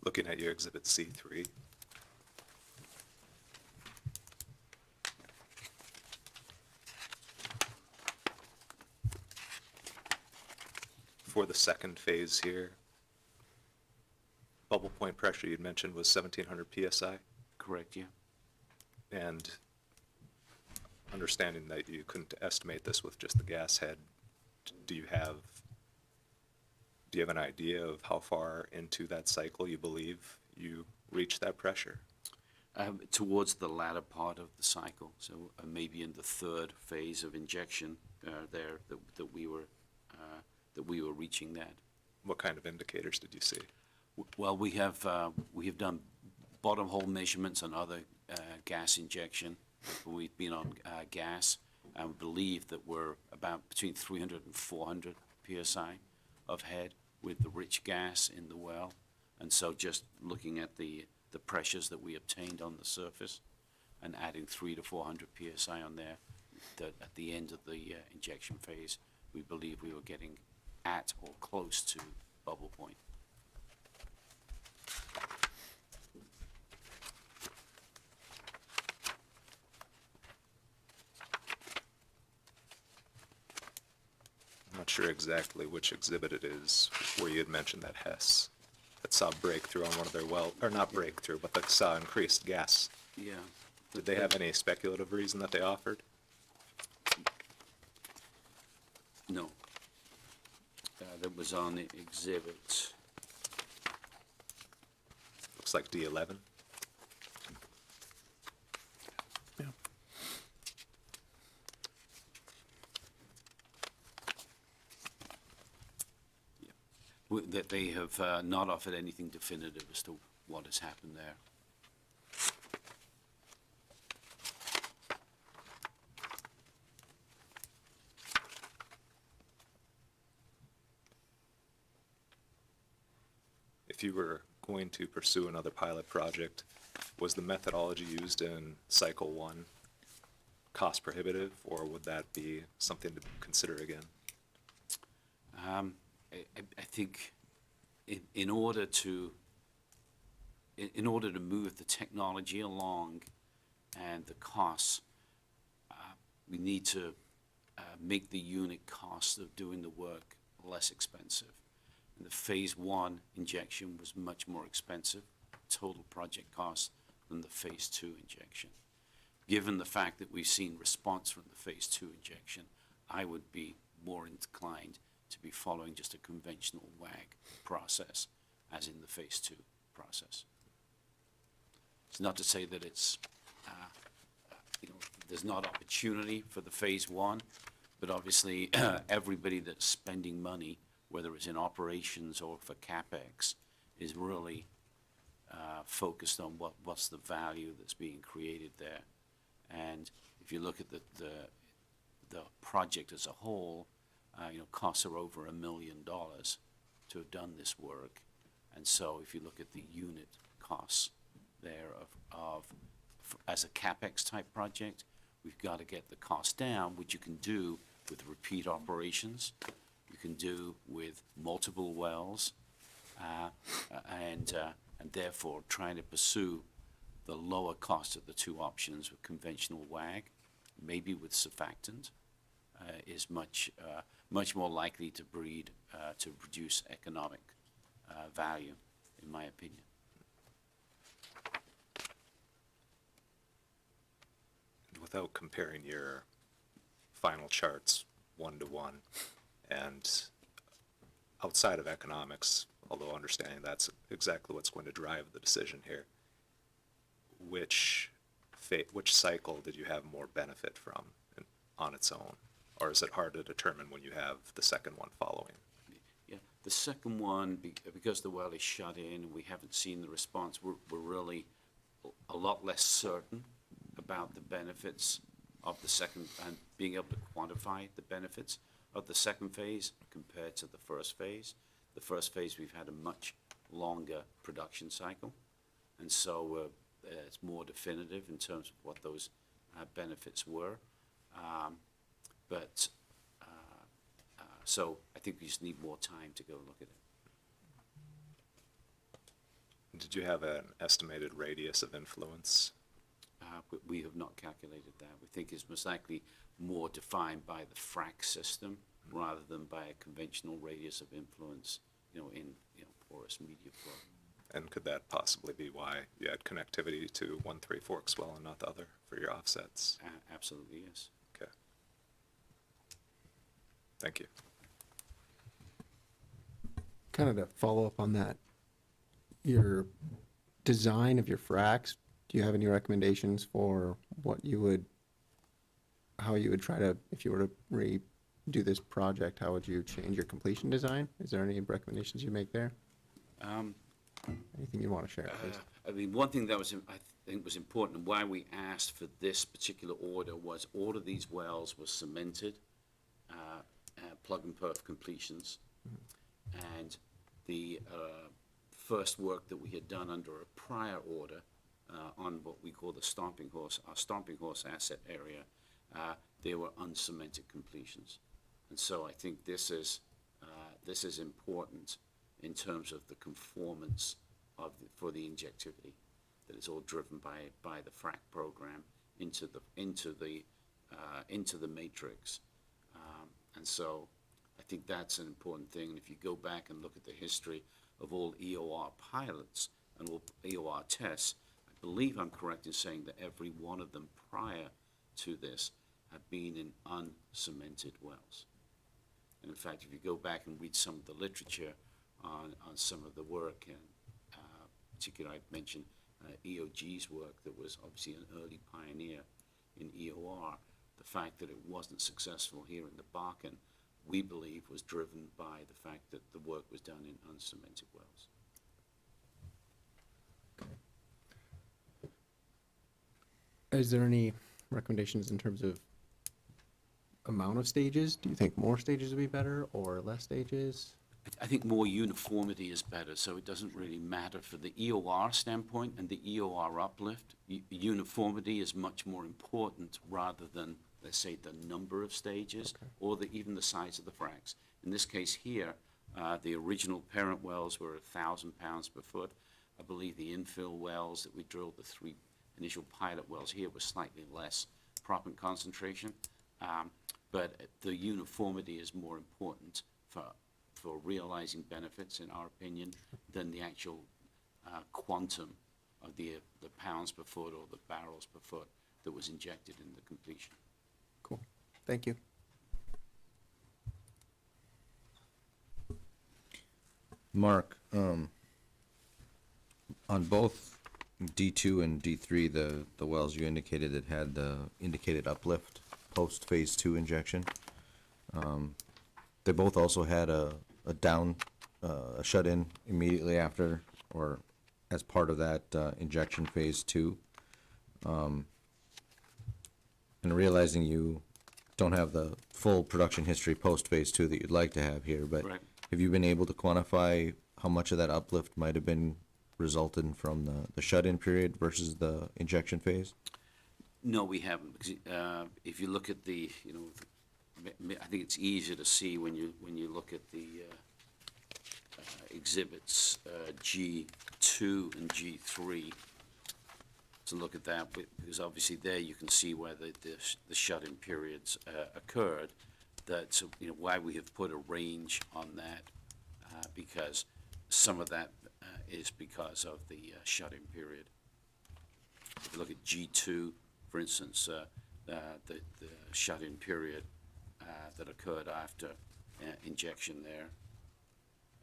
Looking at your Exhibit C3. For the second phase here, bubble point pressure you'd mentioned was 1700 PSI, Correct, yeah? and understanding that you couldn't estimate this with just the gas head, do you have an idea of how far into that cycle you believe you reach that pressure? Towards the latter part of the cycle, so maybe in the third phase of injection that we were reaching that. What kind of indicators did you see? Well, we have done bottom hole measurements on other gas injection. We've been on gas, and we believe that we're about between 300 and 400 psi of head with the rich gas in the well. And so just looking at the pressures that we obtained on the surface and adding 300 to 400 psi on there, that at the end of the injection phase, we believe we were getting at or close to bubble point. I'm not sure exactly which exhibit it is where you had mentioned that Hess that saw breakthrough on one of their well, or not breakthrough, but that saw increased gas. Yeah. Did they have any speculative reason that they offered? No. That was on the exhibit. Looks like D11. That they have not offered anything definitive as to what has happened there. If you were going to pursue another pilot project, was the methodology used in cycle 1 cost prohibitive, or would that be something to consider again? I think in order to move the technology along and the costs, we need to make the unit cost of doing the work less expensive. And the phase 1 injection was much more expensive, total project cost, than the phase 2 injection. Given the fact that we've seen response from the phase 2 injection, I would be more inclined to be following just a conventional WAG process, as in the phase 2 process. It's not to say that it's, there's not opportunity for the phase 1, but obviously everybody that's spending money, whether it's in operations or for CapEx, is really focused on what's the value that's being created there. And if you look at the project as a whole, costs are over $1 million to have done this work. And so if you look at the unit costs there as a CapEx type project, we've got to get the cost down, which you can do with repeat operations. You can do with multiple wells, and therefore trying to pursue the lower cost of the two options with conventional WAG, maybe with surfactant, is much more likely to produce economic value, in my opinion. Without comparing your final charts 1-to-1, and outside of economics, although understanding that's exactly what's going to drive the decision here, which cycle did you have more benefit from on its own? Or is it hard to determine when you have the second one following? Yeah, the second one, because the well is shut in and we haven't seen the response, we're really a lot less certain about the benefits of the second, and being able to quantify the benefits of the second phase compared to the first phase. The first phase, we've had a much longer production cycle, and so it's more definitive in terms of what those benefits were. So I think we just need more time to go look at it. Did you have an estimated radius of influence? We have not calculated that. We think it's most likely more defined by the frac system rather than by a conventional radius of influence, in porous media flow. And could that possibly be why you had connectivity to 1-3 Forks well and not the other for your offsets? Absolutely, yes. Okay. Thank you. Kind of to follow up on that, your design of your fracs, do you have any recommendations for how you would try to, if you were to do this project, how would you change your completion design? Is there any recommendations you make there? Anything you want to share, please? I mean, one thing that was, I think was important, and why we asked for this particular order was all of these wells were cemented, plug and perf completions. And the first work that we had done under a prior order on what we call the Stomping Horse, our Stomping Horse asset area, they were uncemented completions. And so I think this is important in terms of the conformance of for the injectivity that is all driven by the frac program into the matrix. And so I think that's an important thing. And if you go back and look at the history of all EOR pilots and all EOR tests, I believe I'm correct in saying that every one of them prior to this have been in uncemented wells. And in fact, if you go back and read some of the literature on some of the work, and particularly I mentioned EOG's work that was obviously an early pioneer in EOR, the fact that it wasn't successful here in the Bakken, we believe was driven by the fact that the work was done in uncemented wells. Is there any recommendations in terms of amount of stages? Do you think more stages would be better or less stages? I think more uniformity is better, so it doesn't really matter for the EOR standpoint and the EOR uplift. Uniformity is much more important rather than, let's say, the number of stages or even the size of the fracs. In this case here, the original parent wells were 1,000 pounds per foot. I believe the infill wells that we drilled, the 3 initial pilot wells here, were slightly less proppant concentration. But the uniformity is more important for realizing benefits, in our opinion, than the actual quantum of the pounds per foot or the barrels per foot that was injected in the completion. Cool. Thank you. Mark, on both D2 and D3, the wells you indicated that had the indicated uplift post phase 2 injection, they both also had a shut-in immediately after or as part of that injection phase 2. And realizing you don't have the full production history post phase 2 that you'd like to have here, but Right. have you been able to quantify how much of that uplift might have been resulted from the shut-in period versus the injection phase? No, we haven't, because if you look at the, I think it's easier to see when you look at the exhibits G2 and G3, to look at that, because obviously there you can see where the shut-in periods occurred. That's why we have put a range on that, because some of that is because of the shut-in period. If you look at G2, for instance, the shut-in period that occurred after injection there.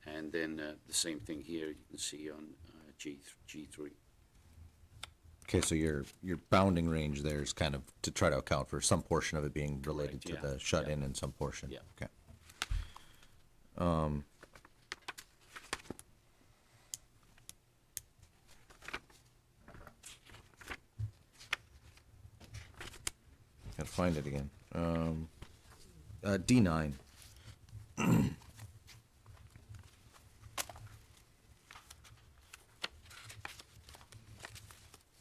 And then the same thing here you can see on G3. Okay, so your bounding range there is kind of to try to account for some portion of it being related Correct, to yeah, the shut-in and some portion. Yeah. Okay. Gotta find it again. D9.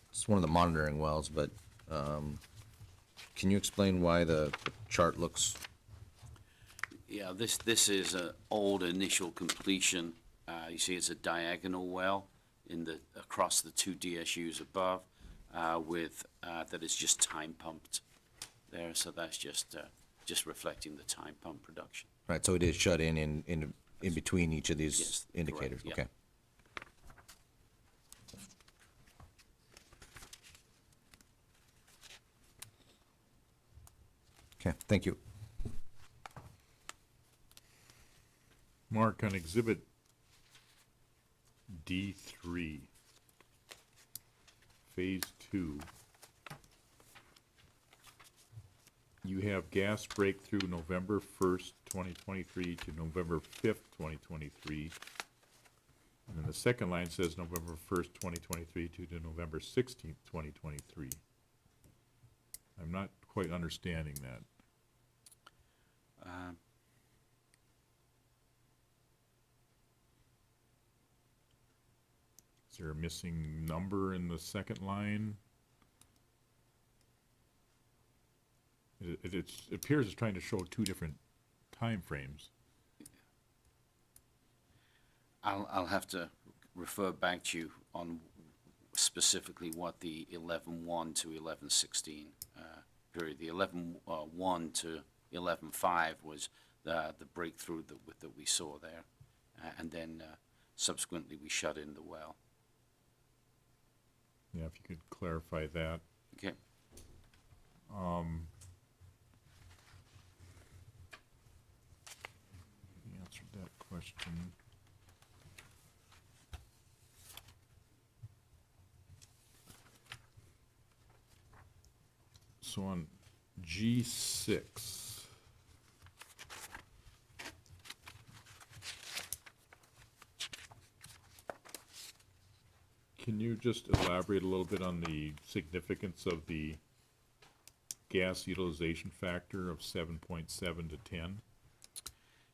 It's one of the monitoring wells, but can you explain why the chart looks? Yeah, this is an old initial completion. You see it's a diagonal well across the 2 DSUs above, with that is just time pumped there, so that's just reflecting the time pump production. Right, so it is shut in between each of these Yes, indicators. correct, yeah. Okay. Okay, thank you. Mark, on exhibit D3, phase 2, you have gas breakthrough November 1st, 2023 to November 5th, 2023. And then the second line says November 1st, 2023 to November 16th, 2023. I'm not quite understanding that. Is there a missing number in the second line? It appears it's trying to show two different time frames. I'll have to refer back to you on specifically what the 11.1 to 11.16 period. The 11.1 to 11.5 was the breakthrough that we saw there, and then subsequently we shut in the well. Yeah, if you could clarify that. Okay. You answered that question. So on G6, can you just elaborate a little bit on the significance of the gas utilization factor of 7.7 to 10?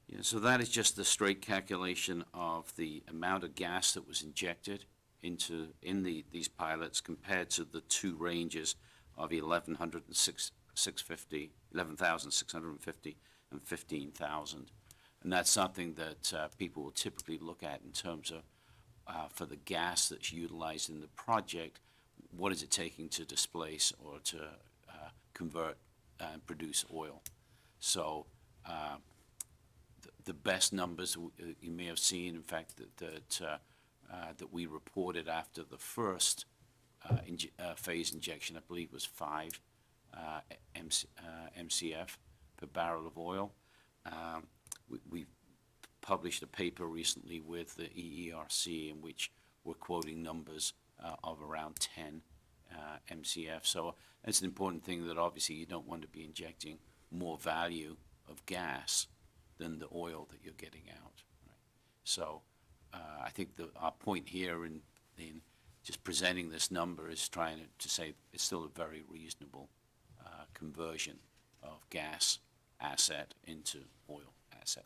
Yeah, so that is just the straight calculation of the amount of gas that was injected in these pilots compared to the two ranges of 11,650 and 15,000. And that's something that people will typically look at in terms of for the gas that's utilized in the project, what is it taking to displace or to convert and produce oil? So the best numbers you may have seen, in fact, that we reported after the first phase injection, I believe was 5 MCF per barrel of oil. We published a paper recently with the EERC in which we're quoting numbers of around 10 MCF. So it's an important thing that obviously you don't want to be injecting more value of gas than the oil that you're getting out. Right? So I think our point here in just presenting this number is trying to say it's still a very reasonable conversion of gas asset into oil asset.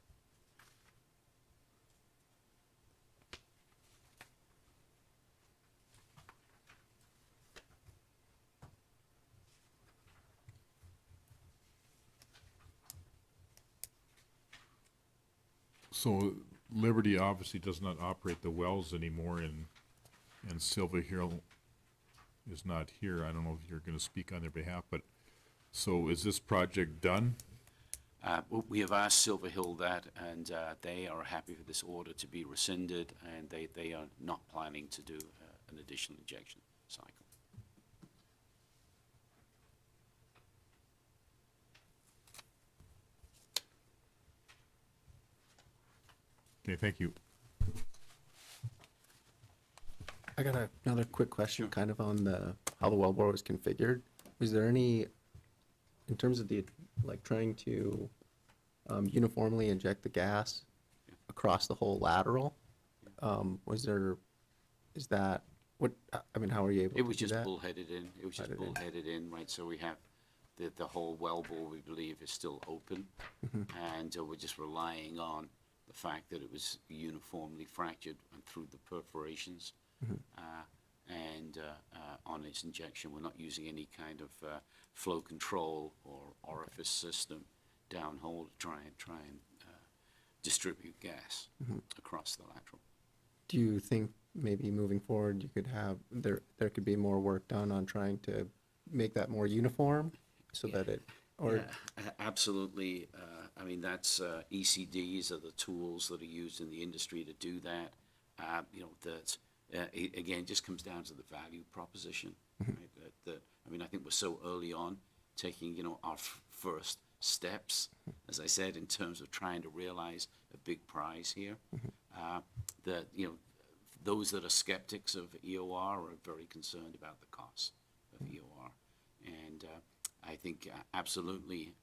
So Liberty obviously does not operate the wells anymore, and Silva Hill is not here. I don't know if you're going to speak on their behalf, but so is this project done? We have asked Silver Hill that, and they are happy for this order to be rescinded, and they are not planning to do an additional injection cycle. Okay, thank you. I got another quick question, kind of on how the wellbore was configured. Was there any, in terms of trying to uniformly inject the gas across the whole lateral? How are you able to do that? It was just bullheaded in. It was just bullheaded in, right? So we have the whole wellbore, we believe, is still open, and we're just relying on the fact that it was uniformly fractured and through the perforations. And on its injection, we're not using any kind of flow control or orifice system downhole to try and distribute gas across the lateral. Do you think maybe moving forward you could have there could be more work done on trying to make that more uniform so that it Absolutely. I mean, that's ECDs are the tools that are used in the industry to do that. Again, just comes down to the value proposition. Right? I think we're so early on taking, our first steps, as I said, in terms of trying to realize a big prize here. That, those that are skeptics of EOR are very concerned about the cost of EOR. And I think absolutely,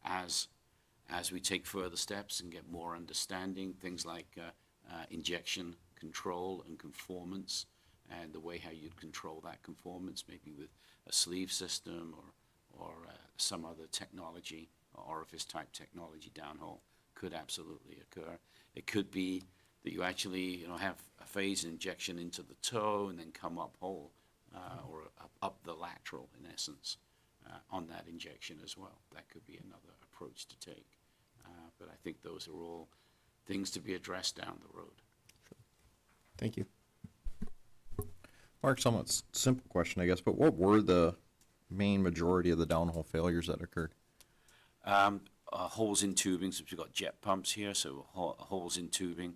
as we take further steps and get more understanding, things like injection control and conformance, and the way how you'd control that conformance, maybe with a sleeve system or some other technology, orifice type technology downhole, could absolutely occur. It could be that you actually have a phase injection into the toe and then come up whole, or up the lateral in essence, on that injection as well. That could be another approach to take. But I think those are all things to be addressed down the road. Thank you. Mark, somewhat simple question, I guess, but what were the main majority of the downhole failures that occurred? Holes in tubing, so we've got jet pumps here, so holes in tubing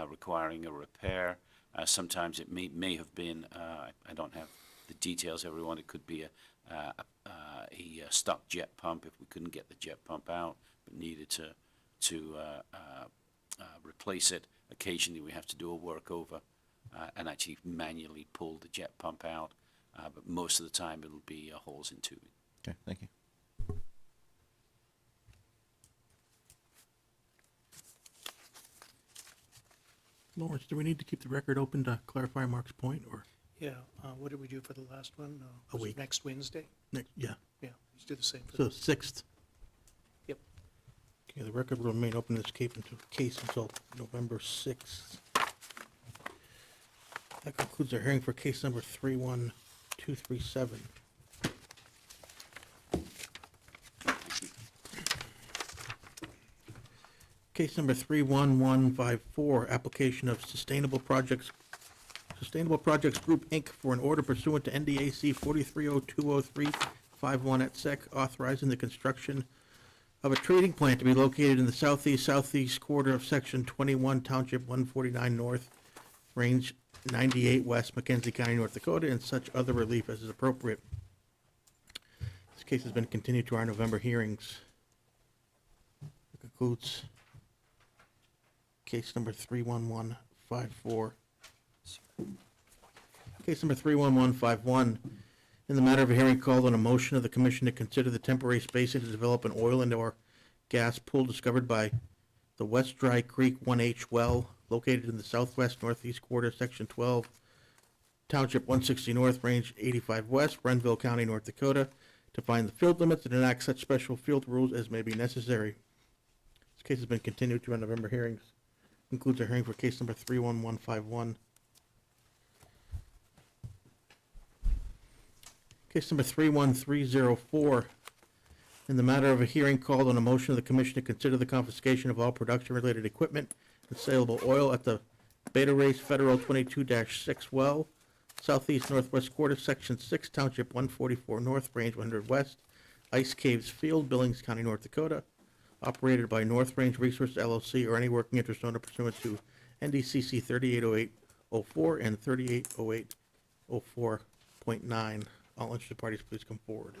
requiring a repair. Sometimes it may have been, I don't have the details, everyone, it could be a stuck jet pump if we couldn't get the jet pump out, but needed to replace it. Occasionally we have to do a workover and actually manually pull the jet pump out, but most of the time it'll be holes in tubing. Okay, thank you. Lawrence, do we need to keep the record open to clarify Mark's point, or Yeah, what did we do for the last one? A Was it week. next Wednesday? next, yeah, Yeah, let's do the same for so the, 6th? yep. Okay, the record will remain open in this case until November 6th. That concludes our hearing for case number 31237. Case number 31154, application of Sustainable Projects Group, Inc. for an order pursuant to NDAC 43020351 at SEC, authorizing the construction of a treating plant to be located in the southeast quarter of Section 21, Township 149 North, Range 98 West, Mackenzie County, North Dakota, and such other relief as is appropriate. This case has been continued to our November hearings. That concludes case number 31154. Case number 31151, in the matter of a hearing called on a motion of the commission to consider the temporary spacing to develop an oil and or gas pool discovered by the West Dry Creek 1H well located in the southwest northeast quarter, section 12, township 160 North, range 85 West, Brenville County, North Dakota, to find the field limits and enact such special field rules as may be necessary. This case has been continued to our November hearings. Concludes our hearing for case number 31151. Case number 31304, in the matter of a hearing called on a motion of the commission to consider the confiscation of all production-related equipment and saleable oil at the Beta Race Federal 22-6 well, southeast northwest quarter, section 6, township 144 North, range 100 West, Ice Caves Field, Billings County, North Dakota, operated by North Range Resources LLC or any working interest owner pursuant to NDCC 380804 and 380804.9. All interested parties, please come forward.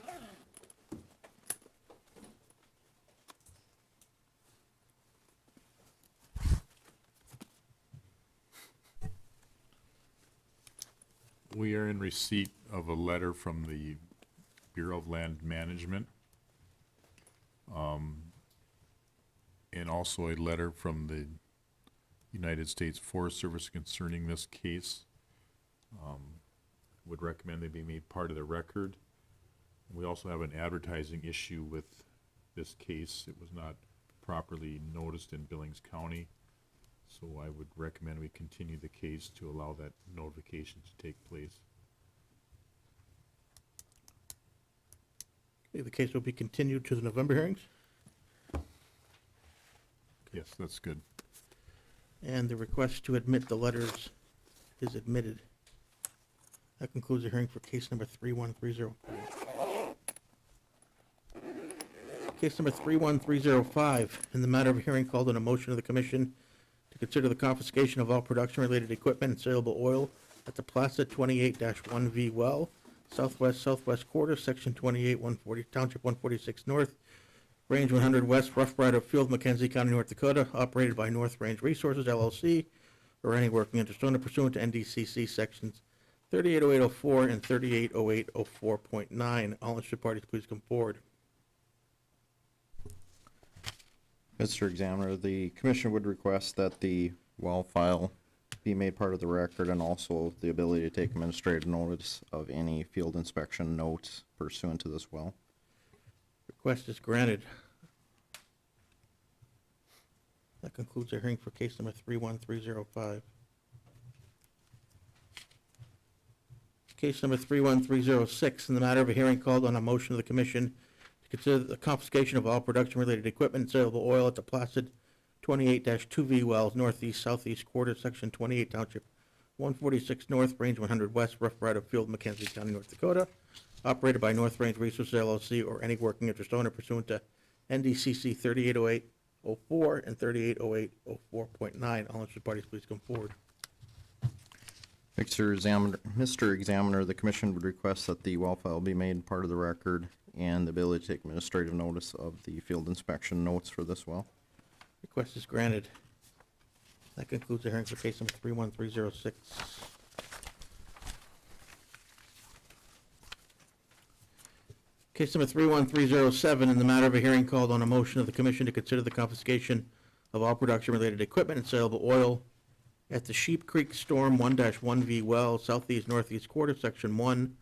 We are in receipt of a letter from the Bureau of Land Management, and also a letter from the United States Forest Service concerning this case. Would recommend they be made part of the record. We also have an advertising issue with this case. It was not properly noticed in Billings County, so I would recommend we continue the case to allow that notification to take place. Okay, the case will be continued to the November hearings, Yes, that's good. and the request to admit the letters is admitted. That concludes the hearing for case number 31304. Case number 31305, in the matter of a hearing called on a motion of the commission to consider the confiscation of all production-related equipment and saleable oil at the Placid 28-1V well, southwest quarter, section 28, 140, township 146 North, range 100 West, Rough Rider Field, Mackenzie County, North Dakota, operated by North Range Resources LLC or any working interest owner pursuant to NDCC sections 380804 and 380804.9. All interested parties, please come forward. Mr. Examiner, the commission would request that the well file be made part of the record and also the ability to take administrative notice of any field inspection notes pursuant to this well. Request is granted. That concludes our hearing for case number 31305. Case number 31306, in the matter of a hearing called on a motion of the commission to consider the confiscation of all production-related equipment and saleable oil at the Placid 28-2V wells, northeast-southeast quarter, section 28, township 146 North, range 100 West, Rough Rider Field, Mackenzie County, North Dakota, operated by North Range Resources LLC or any working interest owner pursuant to NDCC 380804 and 380804.9. All interested parties, please come forward. Mr. Examiner, the commission would request that the well file be made part of the record and the ability to take administrative notice of the field inspection notes for this well. Request is granted. That concludes the hearing for case number 31306. Case number 31307, in the matter of a hearing called on a motion of the commission to consider the confiscation of all production-related equipment and saleable oil at the Sheep Creek Storm 1-1V well, southeast northeast quarter, section 1,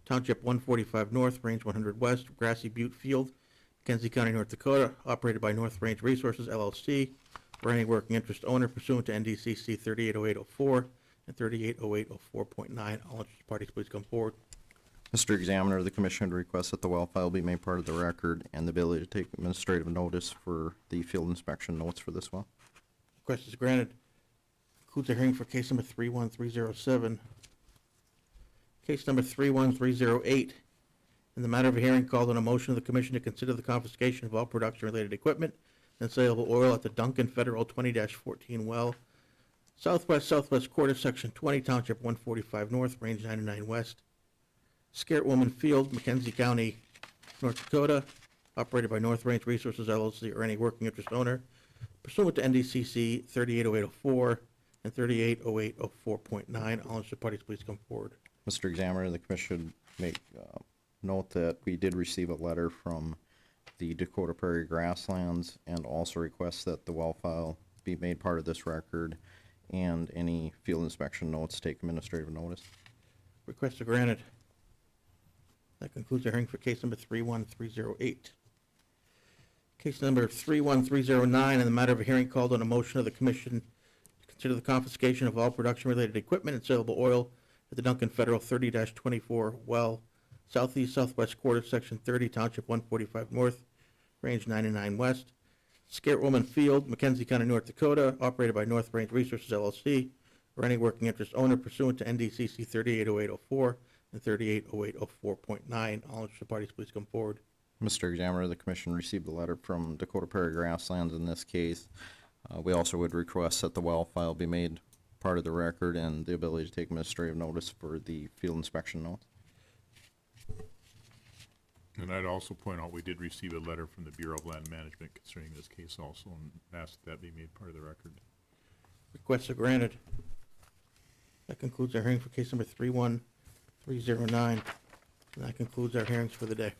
township 145 North, range 100 West, Grassy Butte Field, Mackenzie County, North Dakota, operated by North Range Resources LLC, or any working interest owner pursuant to NDCC 380804 and 380804.9. All interested parties, please come forward. Mr. Examiner, the commission would request that the well file be made part of the record and the ability to take administrative notice for the field inspection notes for this well. Request is granted. Concludes the hearing for case number 31307. Case number 31308. In the matter of a hearing called on a motion of the commission to consider the confiscation of all production-related equipment and saleable oil at the Duncan Federal 20-14 well, southwest quarter, section 20, township 145 North, range 99 West, Scarrett Woman Field, Mackenzie County, North Dakota, operated by North Range Resources LLC or any working interest owner pursuant to NDCC 380804 and 380804.9. All interested parties, please come forward. Mr. Examiner, the commission make note that we did receive a letter from the Dakota Prairie Grasslands and also request that the well file be made part of this record and any field inspection notes take administrative notice. Request is granted. That concludes our hearing for case number 31308. Case number 31309, in the matter of a hearing called on a motion of the commission to consider the confiscation of all production-related equipment and saleable oil at the Duncan Federal 30-24 well, southeast-southwest quarter, section 30, township 145 North, range 99 West, Scarrett Woman Field, Mackenzie County, North Dakota, operated by North Range Resources LLC, or any working interest owner pursuant to NDCC 380804 and 380804.9. All interested parties, please come forward. Mr. Examiner, the commission received a letter from Dakota Prairie Grasslands in this case. We also would request that the well file be made part of the record and the ability to take administrative notice for the field inspection notes. And I'd also point out, we did receive a letter from the Bureau of Land Management concerning this case also, and ask that be made part of the record. Requests are granted. That concludes our hearing for case number 31309. And that concludes our hearings for the day.